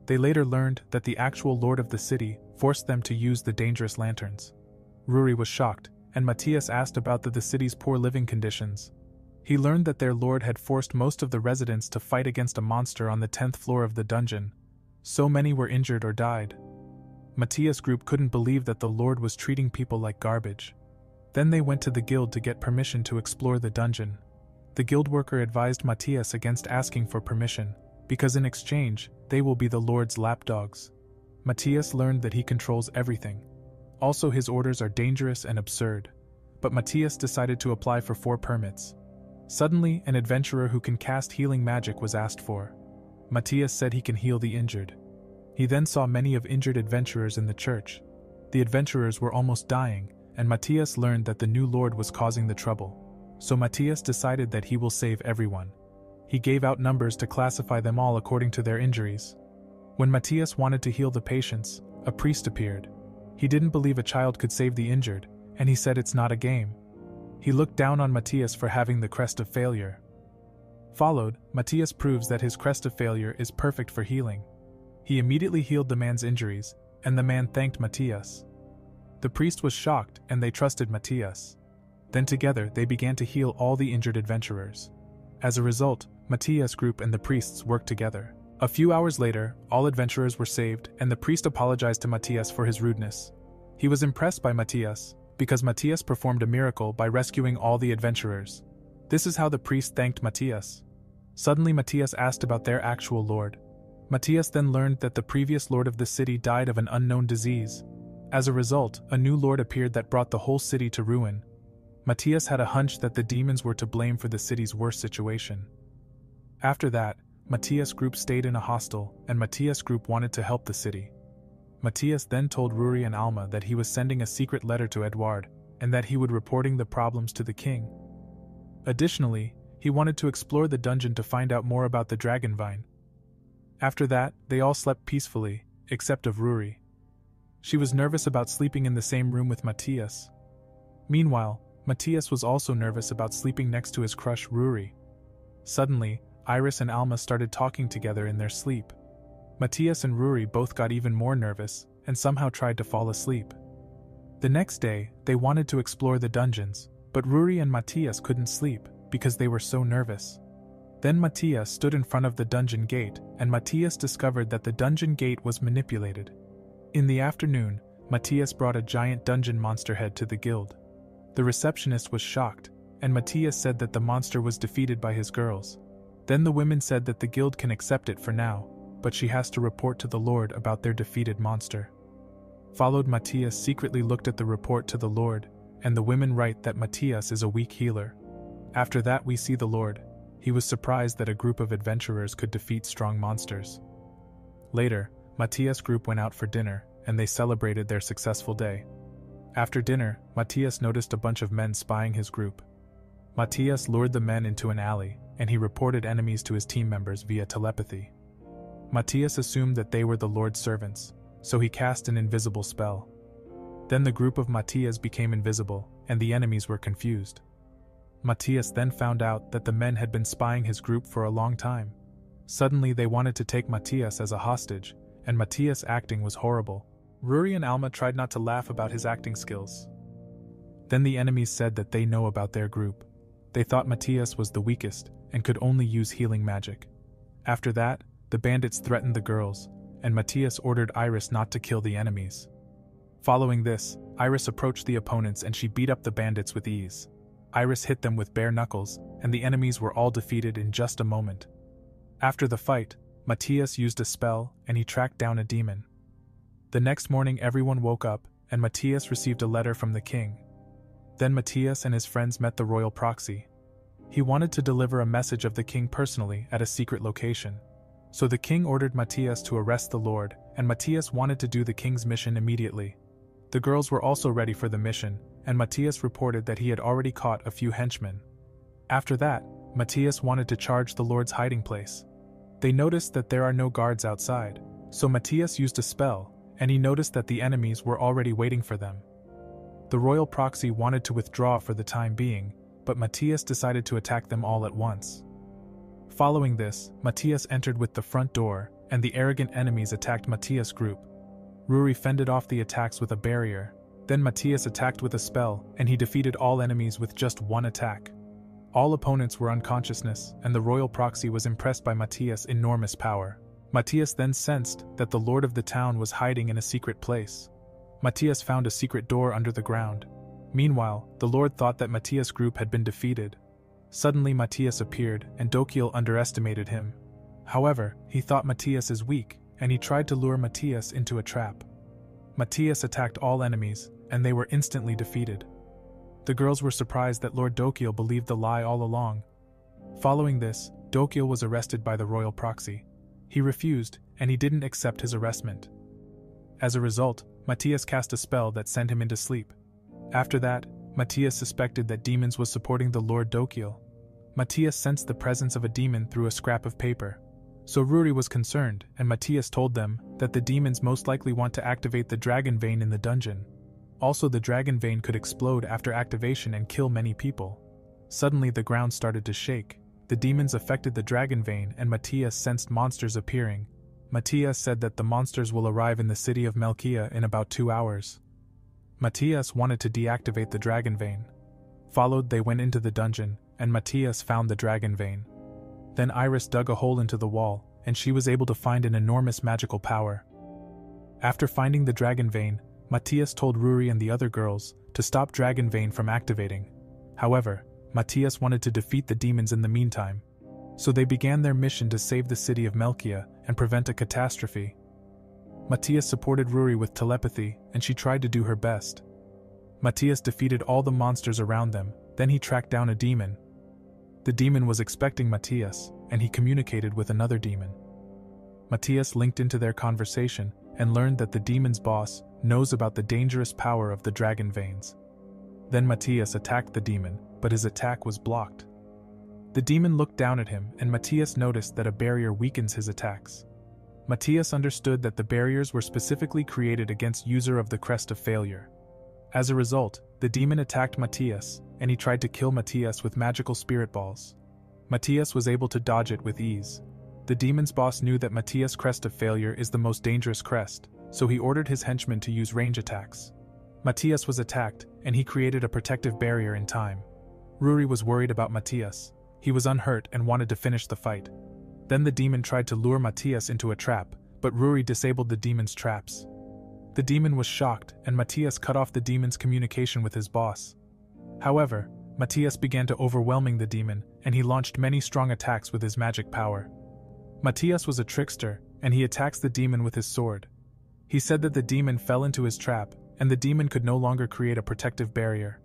They later learned that the actual lord of the city forced them to use the dangerous lanterns. Ruri was shocked, and Matthias asked about the city's poor living conditions. He learned that their lord had forced most of the residents to fight against a monster on the 10th floor of the dungeon. So many were injured or died. Matthias' group couldn't believe that the lord was treating people like garbage. Then they went to the guild to get permission to explore the dungeon. The guild worker advised Matthias against asking for permission, because in exchange, they will be the lord's lapdogs. Matthias learned that he controls everything. Also, his orders are dangerous and absurd. But Matthias decided to apply for 4 permits. Suddenly, an adventurer who can cast healing magic was asked for. Matthias said he can heal the injured. He then saw many of injured adventurers in the church. The adventurers were almost dying, and Matthias learned that the new lord was causing the trouble. So Matthias decided that he will save everyone. He gave out numbers to classify them all according to their injuries. When Matthias wanted to heal the patients, a priest appeared. He didn't believe a child could save the injured, and he said it's not a game. He looked down on Matthias for having the crest of failure. Followed, Matthias proves that his crest of failure is perfect for healing. He immediately healed the man's injuries, and the man thanked Matthias. The priest was shocked, and they trusted Matthias. Then together they began to heal all the injured adventurers. As a result, Matthias' group and the priests worked together. A few hours later, all adventurers were saved, and the priest apologized to Matthias for his rudeness. He was impressed by Matthias, because Matthias performed a miracle by rescuing all the adventurers. This is how the priest thanked Matthias. Suddenly Matthias asked about their actual lord. Matthias then learned that the previous lord of the city died of an unknown disease. As a result, a new lord appeared that brought the whole city to ruin. Matthias had a hunch that the demons were to blame for the city's worst situation. After that, Matthias' group stayed in a hostel, and Matthias' group wanted to help the city. Matthias then told Ruri and Alma that he was sending a secret letter to Edouard, and that he would reporting the problems to the king. Additionally, he wanted to explore the dungeon to find out more about the dragon vine. After that, they all slept peacefully, except of Ruri. She was nervous about sleeping in the same room with Matthias. Meanwhile, Matthias was also nervous about sleeping next to his crush Ruri. Suddenly, Iris and Alma started talking together in their sleep. Matthias and Ruri both got even more nervous, and somehow tried to fall asleep. The next day, they wanted to explore the dungeons, but Ruri and Matthias couldn't sleep, because they were so nervous. Then Matthias stood in front of the dungeon gate, and Matthias discovered that the dungeon gate was manipulated. In the afternoon, Matthias brought a giant dungeon monster head to the guild. The receptionist was shocked, and Matthias said that the monster was defeated by his girls. Then the women said that the guild can accept it for now, but she has to report to the Lord about their defeated monster. Followed, Matthias secretly looked at the report to the Lord, and the women write that Matthias is a weak healer. After that we see the Lord. He was surprised that a group of adventurers could defeat strong monsters. Later, Matthias' group went out for dinner, and they celebrated their successful day. After dinner, Matthias noticed a bunch of men spying his group. Matthias lured the men into an alley, and he reported enemies to his team members via telepathy. Matthias assumed that they were the Lord's servants, so he cast an invisible spell. Then the group of Matthias became invisible, and the enemies were confused. Matthias then found out that the men had been spying his group for a long time. Suddenly they wanted to take Matthias as a hostage, and Matthias' acting was horrible. Ruri and Alma tried not to laugh about his acting skills. Then the enemies said that they know about their group. They thought Matthias was the weakest and could only use healing magic. After that, the bandits threatened the girls, and Matthias ordered Iris not to kill the enemies. Following this, Iris approached the opponents and she beat up the bandits with ease. Iris hit them with bare knuckles, and the enemies were all defeated in just a moment. After the fight, Matthias used a spell and he tracked down a demon. The next morning everyone woke up, and Matthias received a letter from the king. Then Matthias and his friends met the royal proxy. He wanted to deliver a message of the king personally at a secret location. So the king ordered Matthias to arrest the Lord, and Matthias wanted to do the king's mission immediately. The girls were also ready for the mission, and Matthias reported that he had already caught a few henchmen. After that, Matthias wanted to charge the Lord's hiding place. They noticed that there are no guards outside, so Matthias used a spell, and he noticed that the enemies were already waiting for them. The royal proxy wanted to withdraw for the time being, but Matthias decided to attack them all at once. Following this, Matthias entered with the front door, and the arrogant enemies attacked Matthias' group. Ruri fended off the attacks with a barrier. Then Matthias attacked with a spell, and he defeated all enemies with just one attack. All opponents were unconsciousness, and the royal proxy was impressed by Matthias' enormous power. Matthias then sensed that the lord of the town was hiding in a secret place. Matthias found a secret door under the ground. Meanwhile, the lord thought that Matthias' group had been defeated. Suddenly Matthias appeared, and Dokiel underestimated him. However, he thought Matthias is weak, and he tried to lure Matthias into a trap. Matthias attacked all enemies, and they were instantly defeated. The girls were surprised that Lord Dokiel believed the lie all along. Following this, Dokiel was arrested by the royal proxy. He refused, and he didn't accept his arrestment. As a result, Matthias cast a spell that sent him into sleep. After that, Matthias suspected that demons was supporting the Lord Dokiel. Matthias sensed the presence of a demon through a scrap of paper. So Ruri was concerned, and Matthias told them that the demons most likely want to activate the dragon vein in the dungeon. Also, the dragon vein could explode after activation and kill many people. Suddenly the ground started to shake. The demons affected the dragon vein, and Matthias sensed monsters appearing. Matthias said that the monsters will arrive in the city of Melkia in about 2 hours. Matthias wanted to deactivate the dragon vein. Followed, they went into the dungeon, and Matthias found the dragon vein. Then Iris dug a hole into the wall, and she was able to find an enormous magical power. After finding the dragon vein, Matthias told Ruri and the other girls to stop dragon vein from activating. However, Matthias wanted to defeat the demons in the meantime. So they began their mission to save the city of Melkia and prevent a catastrophe. Matthias supported Ruri with telepathy, and she tried to do her best. Matthias defeated all the monsters around them, then he tracked down a demon. The demon was expecting Matthias, and he communicated with another demon. Matthias linked into their conversation and learned that the demon's boss knows about the dangerous power of the dragon veins. Then Matthias attacked the demon, but his attack was blocked. The demon looked down at him, and Matthias noticed that a barrier weakens his attacks. Matthias understood that the barriers were specifically created against user of the Crest of Failure. As a result, the demon attacked Matthias, and he tried to kill Matthias with magical spirit balls. Matthias was able to dodge it with ease. The demon's boss knew that Matthias' Crest of Failure is the most dangerous crest, so he ordered his henchmen to use range attacks. Matthias was attacked, and he created a protective barrier in time. Ruri was worried about Matthias. He was unhurt and wanted to finish the fight. Then the demon tried to lure Matthias into a trap, but Ruri disabled the demon's traps. The demon was shocked, and Matthias cut off the demon's communication with his boss. However, Matthias began to overwhelming the demon, and he launched many strong attacks with his magic power. Matthias was a trickster, and he attacks the demon with his sword. He said that the demon fell into his trap, and the demon could no longer create a protective barrier.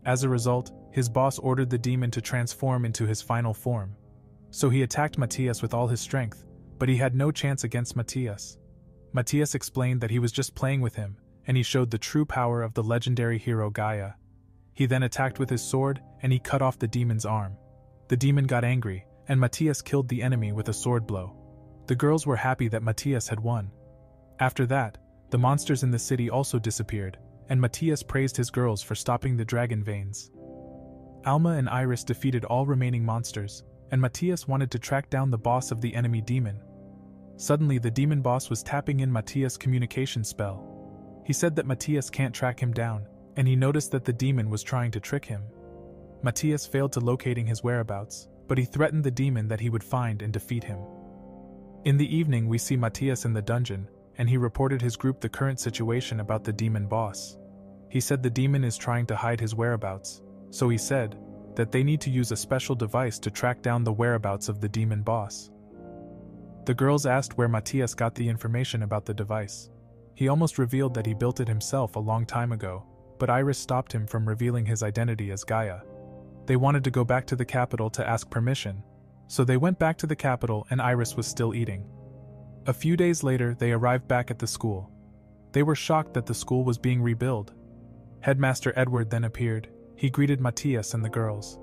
As a result, his boss ordered the demon to transform into his final form. So he attacked Matthias with all his strength, but he had no chance against Matthias. Matthias explained that he was just playing with him, and he showed the true power of the legendary hero Gaia. He then attacked with his sword, and he cut off the demon's arm. The demon got angry, and Matthias killed the enemy with a sword blow. The girls were happy that Matthias had won. After that, the monsters in the city also disappeared, and Matthias praised his girls for stopping the dragon veins. Alma and Iris defeated all remaining monsters, and Matthias wanted to track down the boss of the enemy demon. Suddenly the demon boss was tapping in Matthias' communication spell. He said that Matthias can't track him down, and he noticed that the demon was trying to trick him. Matthias failed to locating his whereabouts, but he threatened the demon that he would find and defeat him. In the evening we see Matthias in the dungeon, and he reported his group the current situation about the demon boss. He said the demon is trying to hide his whereabouts, so he said that they need to use a special device to track down the whereabouts of the demon boss. The girls asked where Matthias got the information about the device. He almost revealed that he built it himself a long time ago, but Iris stopped him from revealing his identity as Gaia. They wanted to go back to the capital to ask permission, so they went back to the capital and Iris was still eating. A few days later they arrived back at the school. They were shocked that the school was being rebuilt. Headmaster Edward then appeared. He greeted Matthias and the girls.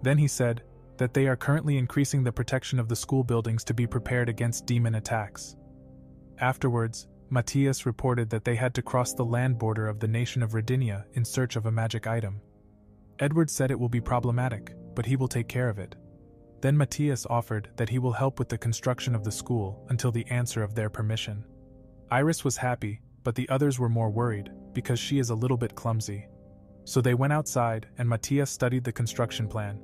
Then he said that they are currently increasing the protection of the school buildings to be prepared against demon attacks. Afterwards, Matthias reported that they had to cross the land border of the nation of Rodinia in search of a magic item. Edward said it will be problematic, but he will take care of it. Then Matthias offered that he will help with the construction of the school until the answer of their permission. Iris was happy, but the others were more worried, because she is a little bit clumsy. So they went outside and Matthias studied the construction plan.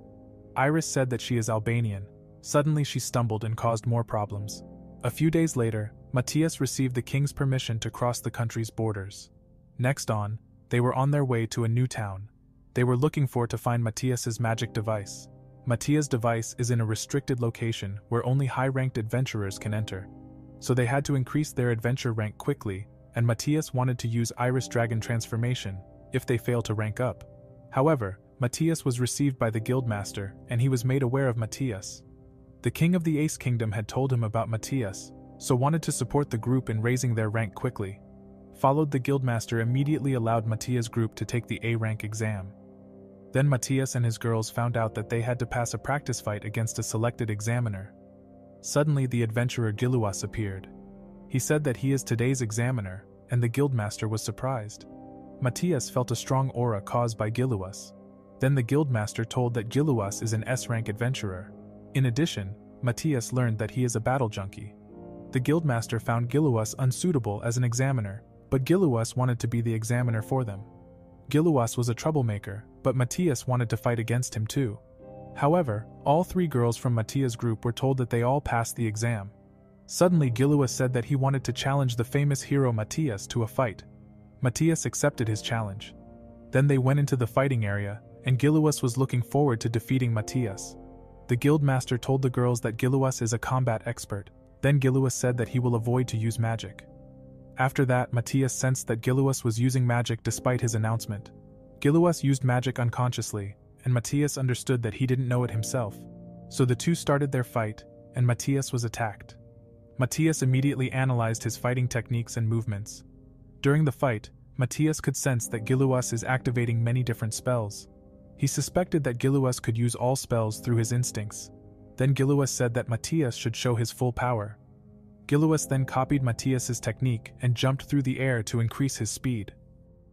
Iris said that she is Albanian. Suddenly she stumbled and caused more problems. A few days later, Matthias received the king's permission to cross the country's borders. Next on, they were on their way to a new town. They were looking for to find Matthias's magic device. Matthias' device is in a restricted location where only high-ranked adventurers can enter. So they had to increase their adventure rank quickly, and Matthias wanted to use Iris Dragon transformation if they fail to rank up. However, Matthias was received by the guildmaster, and he was made aware of Matthias. The king of the Ace Kingdom had told him about Matthias, so wanted to support the group in raising their rank quickly. Followed the guildmaster immediately allowed Matthias' group to take the A rank exam. Then Matthias and his girls found out that they had to pass a practice fight against a selected examiner. Suddenly the adventurer Giluas appeared. He said that he is today's examiner, and the guildmaster was surprised. Matthias felt a strong aura caused by Giluas. Then the guildmaster told that Giluas is an S-rank adventurer. In addition, Matthias learned that he is a battle junkie. The guildmaster found Giluas unsuitable as an examiner, but Giluas wanted to be the examiner for them. Giluas was a troublemaker, but Matthias wanted to fight against him too. However, all three girls from Matthias' group were told that they all passed the exam. Suddenly Giluas said that he wanted to challenge the famous hero Matthias to a fight. Matthias accepted his challenge. Then they went into the fighting area, and Giluas was looking forward to defeating Matthias. The guildmaster told the girls that Giluas is a combat expert. Then Giluas said that he will avoid to use magic. After that, Matthias sensed that Giluas was using magic despite his announcement. Giluas used magic unconsciously, and Matthias understood that he didn't know it himself. So the two started their fight, and Matthias was attacked. Matthias immediately analyzed his fighting techniques and movements. During the fight, Matthias could sense that Giluas is activating many different spells. He suspected that Giluas could use all spells through his instincts. Then Giluas said that Matthias should show his full power. Giluas then copied Matthias's technique and jumped through the air to increase his speed.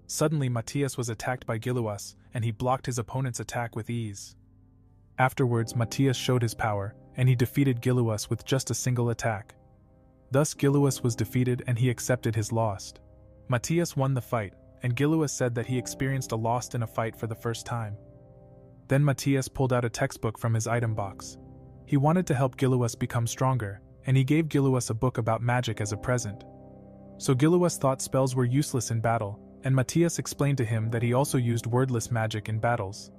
Suddenly Matthias was attacked by Giluas, and he blocked his opponent's attack with ease. Afterwards Matthias showed his power, and he defeated Giluas with just a single attack. Thus Giluas was defeated and he accepted his loss. Matthias won the fight, and Giluas said that he experienced a loss in a fight for the first time. Then Matthias pulled out a textbook from his item box. He wanted to help Gilluas become stronger, and he gave Gilluas a book about magic as a present. So Gilluas thought spells were useless in battle, and Matthias explained to him that he also used wordless magic in battles.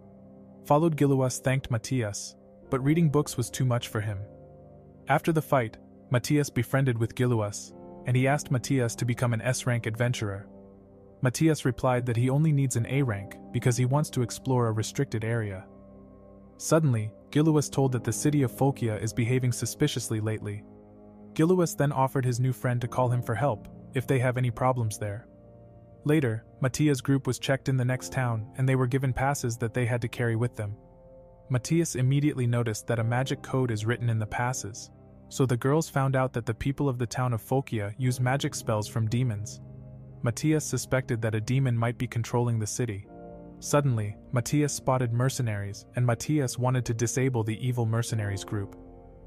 Followed Gilluas thanked Matthias, but reading books was too much for him. After the fight, Matthias befriended with Gilluas, and he asked Matthias to become an S-rank adventurer. Matthias replied that he only needs an A rank because he wants to explore a restricted area. Suddenly, Gilluas told that the city of Folkia is behaving suspiciously lately. Gilluas then offered his new friend to call him for help if they have any problems there. Later, Matthias' group was checked in the next town and they were given passes that they had to carry with them. Matthias immediately noticed that a magic code is written in the passes, so the girls found out that the people of the town of Folkia use magic spells from demons. Matthias suspected that a demon might be controlling the city. Suddenly, Matthias spotted mercenaries and Matthias wanted to disable the evil mercenaries group.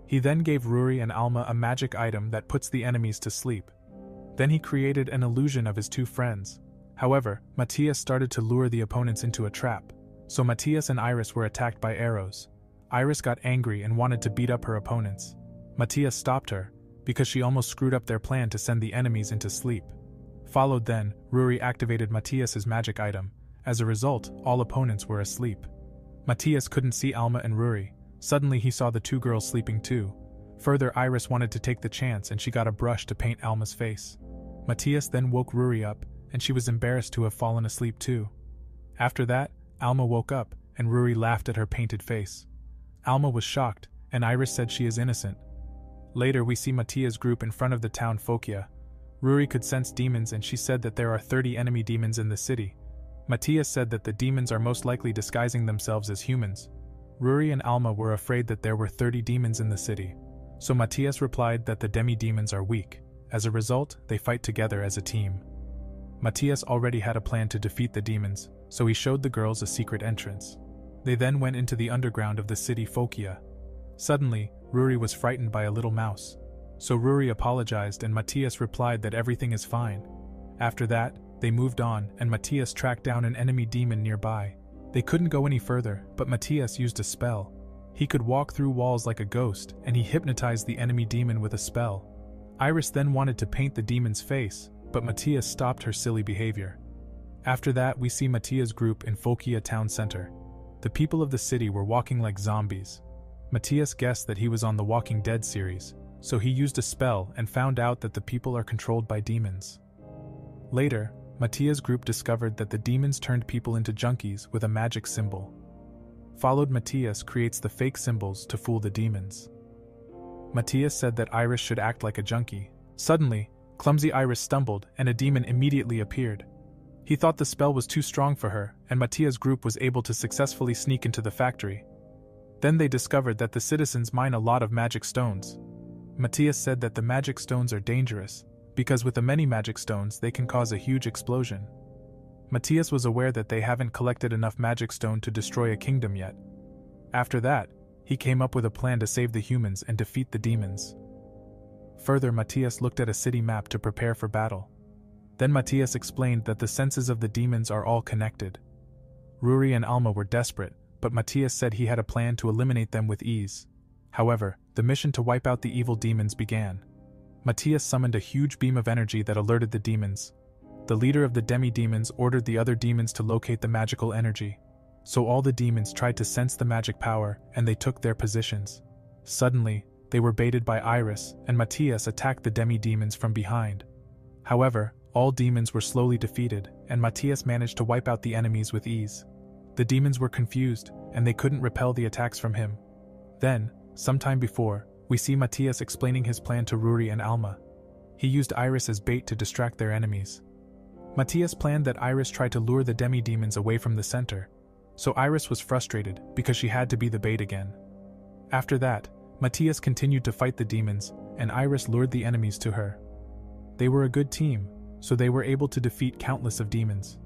He then gave Ruri and Alma a magic item that puts the enemies to sleep. Then he created an illusion of his two friends. However, Matthias started to lure the opponents into a trap, so Matthias and Iris were attacked by arrows. Iris got angry and wanted to beat up her opponents. Matthias stopped her, because she almost screwed up their plan to send the enemies into sleep. Followed then, Ruri activated Matthias's magic item. As a result, all opponents were asleep. Matthias couldn't see Alma and Ruri. Suddenly he saw the two girls sleeping too. Further, Iris wanted to take the chance and she got a brush to paint Alma's face. Matthias then woke Ruri up, and she was embarrassed to have fallen asleep too. After that, Alma woke up, and Ruri laughed at her painted face. Alma was shocked, and Iris said she is innocent. Later we see Matthias' group in front of the town Folkia. Ruri could sense demons and she said that there are 30 enemy demons in the city. Matthias said that the demons are most likely disguising themselves as humans. Ruri and Alma were afraid that there were 30 demons in the city. So Matthias replied that the demi-demons are weak. As a result, they fight together as a team. Matthias already had a plan to defeat the demons, so he showed the girls a secret entrance. They then went into the underground of the city Folkia. Suddenly, Ruri was frightened by a little mouse. So Ruri apologized and Matthias replied that everything is fine. After that, they moved on and Matthias tracked down an enemy demon nearby. They couldn't go any further, but Matthias used a spell. He could walk through walls like a ghost and he hypnotized the enemy demon with a spell. Iris then wanted to paint the demon's face, but Matthias stopped her silly behavior. After that, we see Matthias' group in Folkia town center. The people of the city were walking like zombies. Matthias guessed that he was on the Walking Dead series, so he used a spell and found out that the people are controlled by demons. Later, Matthias' group discovered that the demons turned people into junkies with a magic symbol. Followed, Matthias creates the fake symbols to fool the demons. Matthias said that Iris should act like a junkie. Suddenly, clumsy Iris stumbled and a demon immediately appeared. He thought the spell was too strong for her, and Matthias' group was able to successfully sneak into the factory. Then they discovered that the citizens mine a lot of magic stones. Matthias said that the magic stones are dangerous, because with the many magic stones they can cause a huge explosion. Matthias was aware that they haven't collected enough magic stone to destroy a kingdom yet. After that, he came up with a plan to save the humans and defeat the demons. Further, Matthias looked at a city map to prepare for battle. Then Matthias explained that the senses of the demons are all connected. Ruri and Alma were desperate, but Matthias said he had a plan to eliminate them with ease. However, the mission to wipe out the evil demons began. Matthias summoned a huge beam of energy that alerted the demons. The leader of the demi-demons ordered the other demons to locate the magical energy. So all the demons tried to sense the magic power and they took their positions. Suddenly, they were baited by Iris and Matthias attacked the demi-demons from behind. However, all demons were slowly defeated and Matthias managed to wipe out the enemies with ease. The demons were confused and they couldn't repel the attacks from him. Then, sometime before, we see Matthias explaining his plan to Ruri and Alma. He used Iris as bait to distract their enemies. Matthias planned that Iris try to lure the demi-demons away from the center. So Iris was frustrated because she had to be the bait again. After that, Matthias continued to fight the demons, and Iris lured the enemies to her. They were a good team, so they were able to defeat countless of demons.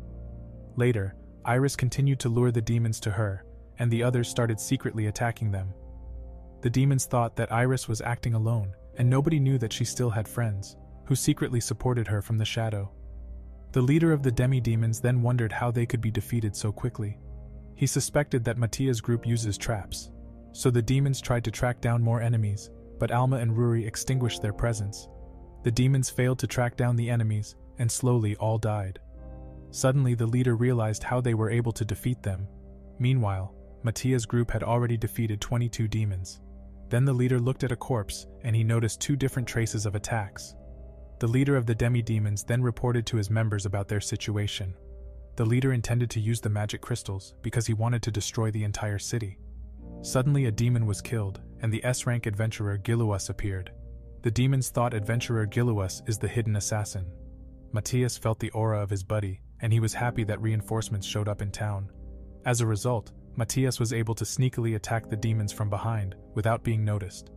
Later, Iris continued to lure the demons to her, and the others started secretly attacking them. The demons thought that Iris was acting alone, and nobody knew that she still had friends, who secretly supported her from the shadow. The leader of the demi-demons then wondered how they could be defeated so quickly. He suspected that Mattia's group uses traps. So the demons tried to track down more enemies, but Alma and Ruri extinguished their presence. The demons failed to track down the enemies, and slowly all died. Suddenly the leader realized how they were able to defeat them. Meanwhile, Mattia's group had already defeated 22 demons. Then the leader looked at a corpse, and he noticed 2 different traces of attacks. The leader of the demi-demons then reported to his members about their situation. The leader intended to use the magic crystals because he wanted to destroy the entire city. Suddenly a demon was killed, and the S-rank adventurer Giluas appeared. The demons thought adventurer Giluas is the hidden assassin. Matthias felt the aura of his buddy, and he was happy that reinforcements showed up in town. As a result, Matthias was able to sneakily attack the demons from behind, without being noticed.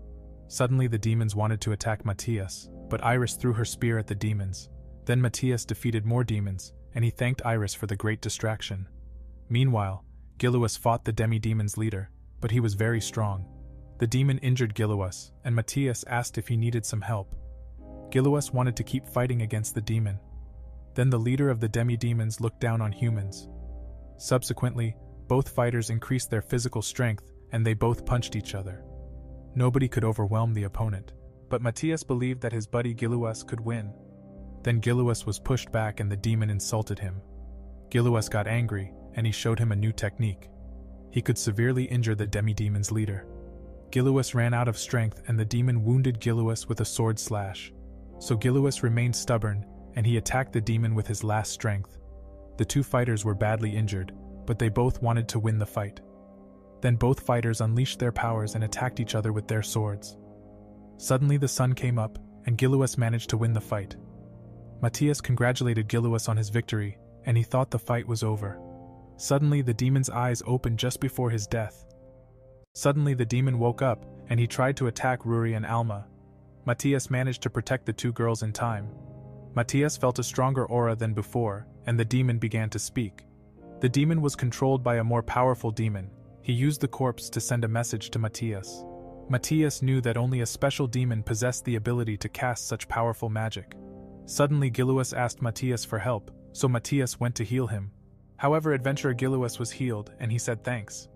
Suddenly the demons wanted to attack Matthias, but Iris threw her spear at the demons. Then Matthias defeated more demons, and he thanked Iris for the great distraction. Meanwhile, Giluas fought the demi-demon's leader, but he was very strong. The demon injured Giluas, and Matthias asked if he needed some help. Giluas wanted to keep fighting against the demon. Then the leader of the demi-demons looked down on humans. Subsequently, both fighters increased their physical strength, and they both punched each other. Nobody could overwhelm the opponent, but Matthias believed that his buddy Giluas could win. Then Giluas was pushed back and the demon insulted him. Giluas got angry, and he showed him a new technique. He could severely injure the demi-demon's leader. Giluas ran out of strength and the demon wounded Giluas with a sword slash. So Giluas remained stubborn, and he attacked the demon with his last strength. The 2 fighters were badly injured, but they both wanted to win the fight. Then both fighters unleashed their powers and attacked each other with their swords. Suddenly the sun came up, and Giluas managed to win the fight. Matthias congratulated Giluas on his victory, and he thought the fight was over. Suddenly the demon's eyes opened just before his death. Suddenly the demon woke up, and he tried to attack Ruri and Alma. Matthias managed to protect the 2 girls in time. Matthias felt a stronger aura than before, and the demon began to speak. The demon was controlled by a more powerful demon. He used the corpse to send a message to Matthias. Matthias knew that only a special demon possessed the ability to cast such powerful magic. Suddenly Giluas asked Matthias for help, so Matthias went to heal him. However, adventurer Giluas was healed, and he said thanks.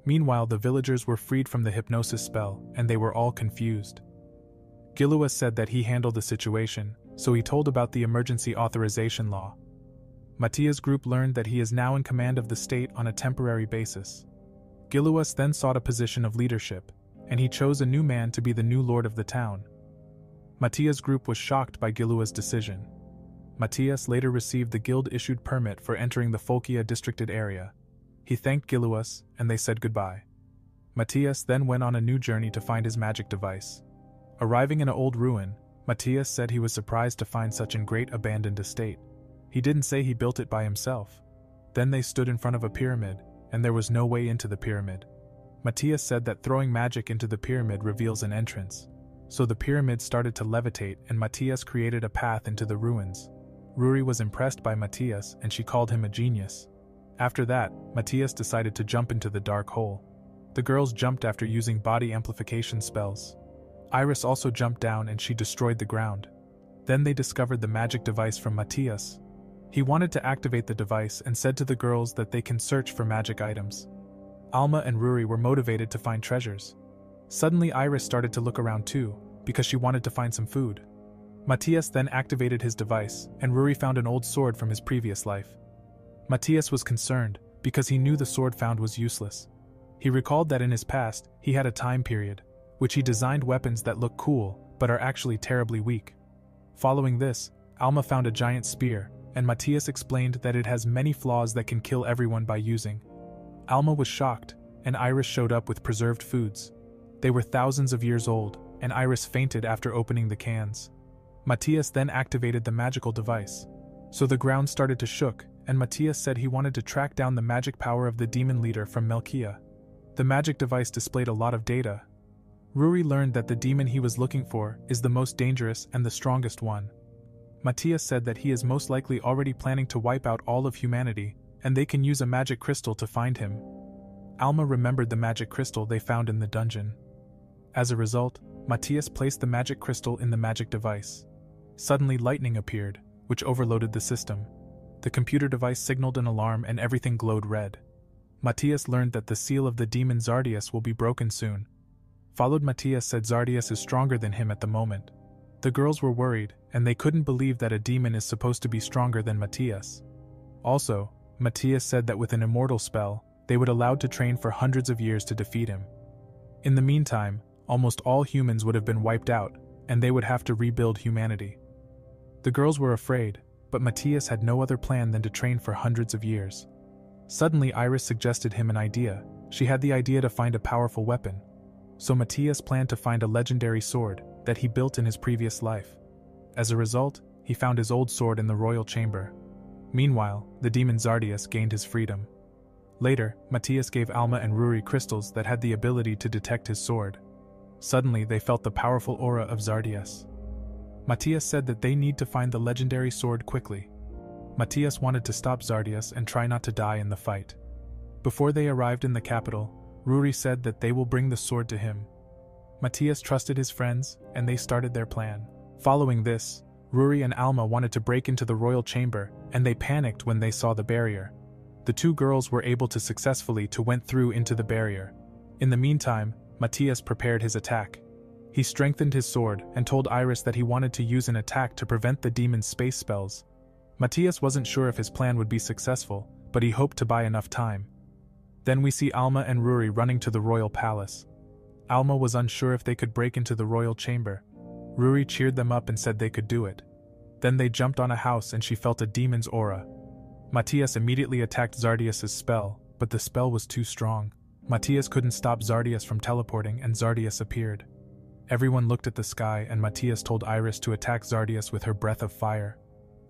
Meanwhile, the villagers were freed from the hypnosis spell, and they were all confused. Giluas said that he handled the situation, so he told about the emergency authorization law. Matthias' group learned that he is now in command of the state on a temporary basis. Giluas then sought a position of leadership, and he chose a new man to be the new lord of the town. Matthias' group was shocked by Giluas' decision. Matthias later received the guild-issued permit for entering the Folkia districted area. He thanked Giluas, and they said goodbye. Matthias then went on a new journey to find his magic device. Arriving in an old ruin, Matthias said he was surprised to find such a great abandoned estate. He didn't say he built it by himself. Then they stood in front of a pyramid, and there was no way into the pyramid. Matthias said that throwing magic into the pyramid reveals an entrance. So the pyramid started to levitate, and Matthias created a path into the ruins. Ruri was impressed by Matthias, and she called him a genius. After that, Matthias decided to jump into the dark hole. The girls jumped after using body amplification spells. Iris also jumped down and she destroyed the ground. Then they discovered the magic device from Matthias. He wanted to activate the device and said to the girls that they can search for magic items. Alma and Ruri were motivated to find treasures. Suddenly Iris started to look around too, because she wanted to find some food. Matthias then activated his device, and Ruri found an old sword from his previous life. Matthias was concerned, because he knew the sword found was useless. He recalled that in his past, he had a time period, which he designed weapons that look cool, but are actually terribly weak. Following this, Alma found a giant spear, and Matthias explained that it has many flaws that can kill everyone by using. Alma was shocked, and Iris showed up with preserved foods. They were thousands of years old, and Iris fainted after opening the cans. Matthias then activated the magical device. So the ground started to shook, and Matthias said he wanted to track down the magic power of the demon leader from Melkia. The magic device displayed a lot of data. Ruri learned that the demon he was looking for is the most dangerous and the strongest one. Matthias said that he is most likely already planning to wipe out all of humanity, and they can use a magic crystal to find him. Alma remembered the magic crystal they found in the dungeon. As a result, Matthias placed the magic crystal in the magic device. Suddenly lightning appeared, which overloaded the system. The computer device signaled an alarm and everything glowed red. Matthias learned that the seal of the demon Zardius will be broken soon. Followed Matthias said Zardius is stronger than him at the moment. The girls were worried, and they couldn't believe that a demon is supposed to be stronger than Matthias. Also, Matthias said that with an immortal spell, they would allowed to train for hundreds of years to defeat him. In the meantime, almost all humans would have been wiped out, and they would have to rebuild humanity. The girls were afraid, but Matthias had no other plan than to train for hundreds of years. Suddenly Iris suggested him an idea. She had the idea to find a powerful weapon. So Matthias planned to find a legendary sword that he built in his previous life. As a result, he found his old sword in the royal chamber. Meanwhile, the demon Zardius gained his freedom. Later, Matthias gave Alma and Ruri crystals that had the ability to detect his sword. Suddenly they felt the powerful aura of Zardius. Matthias said that they need to find the legendary sword quickly. Matthias wanted to stop Zardius and try not to die in the fight. Before they arrived in the capital, Ruri said that they will bring the sword to him. Matthias trusted his friends, and they started their plan. Following this, Ruri and Alma wanted to break into the royal chamber, and they panicked when they saw the barrier. The two girls were able to successfully went through into the barrier. In the meantime, Matthias prepared his attack. He strengthened his sword and told Iris that he wanted to use an attack to prevent the demon's space spells. Matthias wasn't sure if his plan would be successful, but he hoped to buy enough time. Then we see Alma and Ruri running to the royal palace. Alma was unsure if they could break into the royal chamber. Ruri cheered them up and said they could do it. Then they jumped on a house and she felt a demon's aura. Matthias immediately attacked Zardius' spell, but the spell was too strong. Matthias couldn't stop Zardius from teleporting and Zardius appeared. Everyone looked at the sky and Matthias told Iris to attack Zardius with her breath of fire.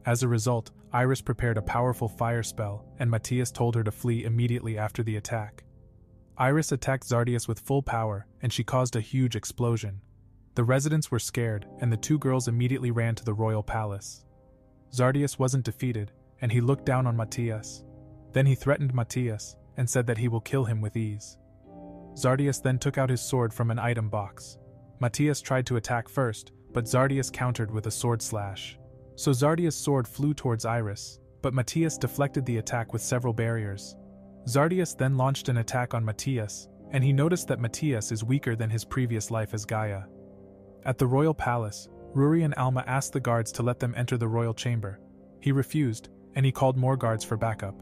As a result, Iris prepared a powerful fire spell, and Matthias told her to flee immediately after the attack. Iris attacked Zardius with full power, and she caused a huge explosion. The residents were scared, and the two girls immediately ran to the royal palace. Zardius wasn't defeated, and he looked down on Matthias. Then he threatened Matthias, and said that he will kill him with ease. Zardius then took out his sword from an item box. Matthias tried to attack first, but Zardius countered with a sword slash. So Zardius' sword flew towards Iris, but Matthias deflected the attack with several barriers. Zardius then launched an attack on Matthias, and he noticed that Matthias is weaker than his previous life as Gaia. At the royal palace, Ruri and Alma asked the guards to let them enter the royal chamber. He refused, and he called more guards for backup.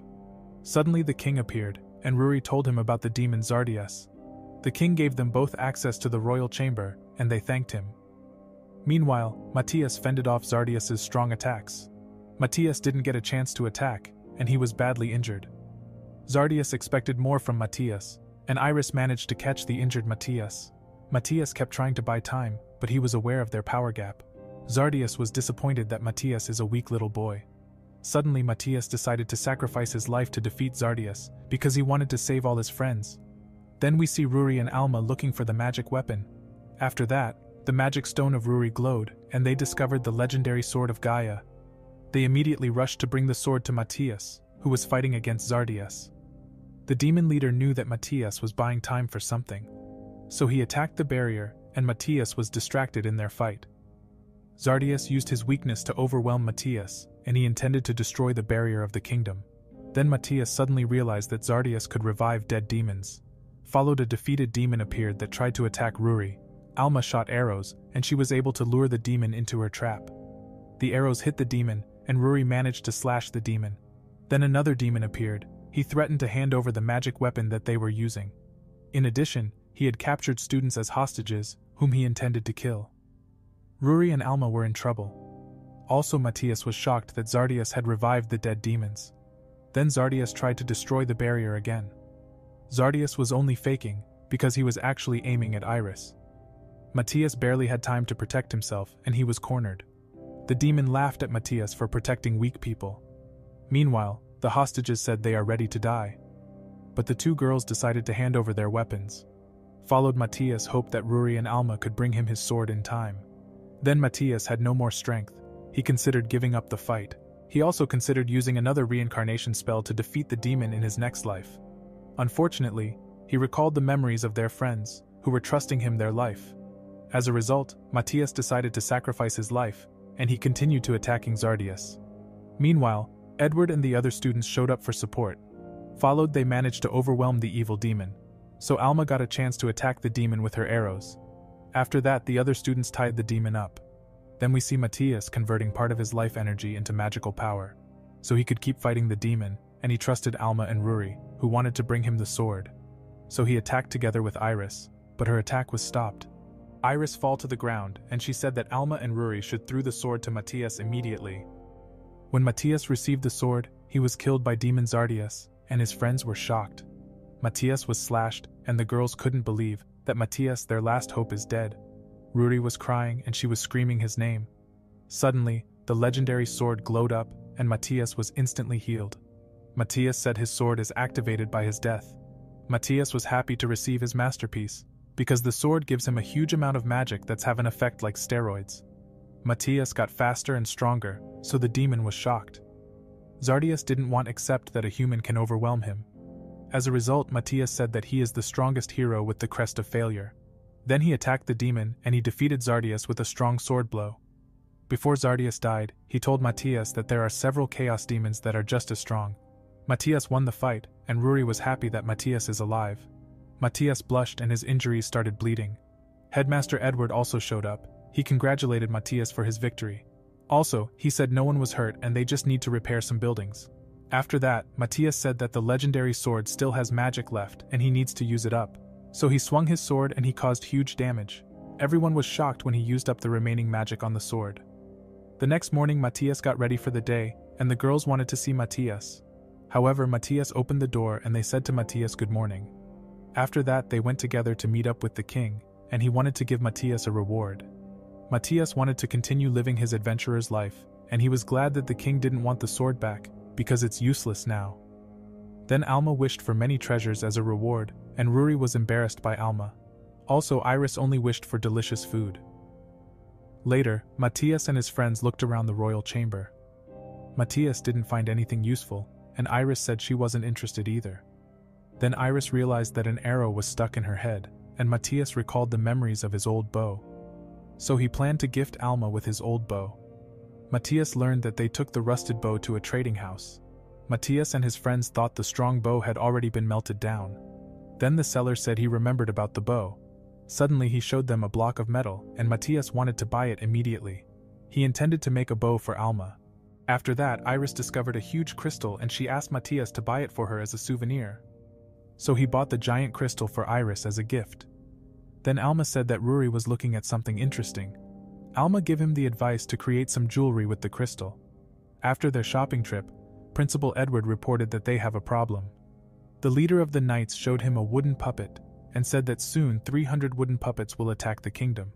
Suddenly the king appeared, and Ruri told him about the demon Zardius. The king gave them both access to the royal chamber, and they thanked him. Meanwhile, Matthias fended off Zardius' strong attacks. Matthias didn't get a chance to attack, and he was badly injured. Zardius expected more from Matthias, and Iris managed to catch the injured Matthias. Matthias kept trying to buy time, but he was aware of their power gap. Zardius was disappointed that Matthias is a weak little boy. Suddenly Matthias decided to sacrifice his life to defeat Zardius, because he wanted to save all his friends. Then we see Ruri and Alma looking for the magic weapon. After that, the magic stone of Ruri glowed, and they discovered the legendary sword of Gaia. They immediately rushed to bring the sword to Matthias, who was fighting against Zardius. The demon leader knew that Matthias was buying time for something. So he attacked the barrier, and Matthias was distracted in their fight. Zardius used his weakness to overwhelm Matthias, and he intended to destroy the barrier of the kingdom. Then Matthias suddenly realized that Zardius could revive dead demons. Followed a defeated demon appeared that tried to attack Ruri. Alma shot arrows, and she was able to lure the demon into her trap. The arrows hit the demon, and Ruri managed to slash the demon. Then another demon appeared. He threatened to hand over the magic weapon that they were using. In addition, he had captured students as hostages, whom he intended to kill. Ruri and Alma were in trouble. Also, Matthias was shocked that Zardius had revived the dead demons. Then Zardius tried to destroy the barrier again. Zardius was only faking, because he was actually aiming at Iris. Matthias barely had time to protect himself, and he was cornered. The demon laughed at Matthias for protecting weak people. Meanwhile, the hostages said they are ready to die. But the two girls decided to hand over their weapons. Followed Matthias hoped that Ruri and Alma could bring him his sword in time. Then Matthias had no more strength. He considered giving up the fight. He also considered using another reincarnation spell to defeat the demon in his next life. Unfortunately, he recalled the memories of their friends, who were trusting him their life. As a result, Matthias decided to sacrifice his life, and he continued to attacking Zardius. Meanwhile, Edward and the other students showed up for support. Followed, they managed to overwhelm the evil demon. So Alma got a chance to attack the demon with her arrows. After that, the other students tied the demon up. Then we see Matthias converting part of his life energy into magical power, so he could keep fighting the demon, and he trusted Alma and Ruri, who wanted to bring him the sword. So he attacked together with Iris, but her attack was stopped. Iris fell to the ground, and she said that Alma and Ruri should throw the sword to Matthias immediately. When Matthias received the sword, he was killed by Demon Zardias, and his friends were shocked. Matthias was slashed, and the girls couldn't believe that Matthias, their last hope, is dead. Ruri was crying and she was screaming his name. Suddenly, the legendary sword glowed up, and Matthias was instantly healed. Matthias said his sword is activated by his death. Matthias was happy to receive his masterpiece, because the sword gives him a huge amount of magic that's have an effect like steroids. Matthias got faster and stronger, so the demon was shocked. Zardias didn't want to accept that a human can overwhelm him. As a result, Matthias said that he is the strongest hero with the crest of failure. Then he attacked the demon and he defeated Zardias with a strong sword blow. Before Zardias died, he told Matthias that there are several chaos demons that are just as strong. Matthias won the fight, and Ruri was happy that Matthias is alive. Matthias blushed and his injuries started bleeding. Headmaster Edward also showed up. He congratulated Matthias for his victory. Also, he said no one was hurt and they just need to repair some buildings. After that, Matthias said that the legendary sword still has magic left and he needs to use it up. So he swung his sword and he caused huge damage. Everyone was shocked when he used up the remaining magic on the sword. The next morning, Matthias got ready for the day, and the girls wanted to see Matthias. However, Matthias opened the door and they said to Matthias good morning. After that, they went together to meet up with the king, and he wanted to give Matthias a reward. Matthias wanted to continue living his adventurer's life, and he was glad that the king didn't want the sword back, because it's useless now. Then Alma wished for many treasures as a reward, and Ruri was embarrassed by Alma. Also, Iris only wished for delicious food. Later, Matthias and his friends looked around the royal chamber. Matthias didn't find anything useful, and Iris said she wasn't interested either. Then Iris realized that an arrow was stuck in her head, and Matthias recalled the memories of his old bow. So he planned to gift Alma with his old bow. Matthias learned that they took the rusted bow to a trading house. Matthias and his friends thought the strong bow had already been melted down. Then the seller said he remembered about the bow. Suddenly he showed them a block of metal, and Matthias wanted to buy it immediately. He intended to make a bow for Alma. After that, Iris discovered a huge crystal and she asked Matthias to buy it for her as a souvenir. So he bought the giant crystal for Iris as a gift. Then Alma said that Ruri was looking at something interesting. Alma gave him the advice to create some jewelry with the crystal. After their shopping trip, Principal Edward reported that they have a problem. The leader of the knights showed him a wooden puppet, and said that soon 300 wooden puppets will attack the kingdom.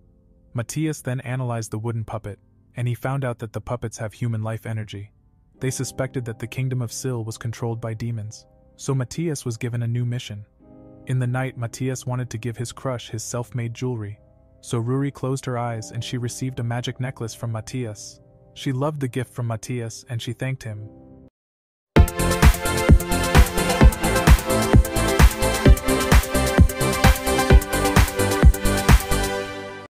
Matthias then analyzed the wooden puppet, and he found out that the puppets have human life energy. They suspected that the kingdom of Syl was controlled by demons, so Matthias was given a new mission. In the night, Matthias wanted to give his crush his self-made jewelry, so Ruri closed her eyes and she received a magic necklace from Matthias. She loved the gift from Matthias and she thanked him.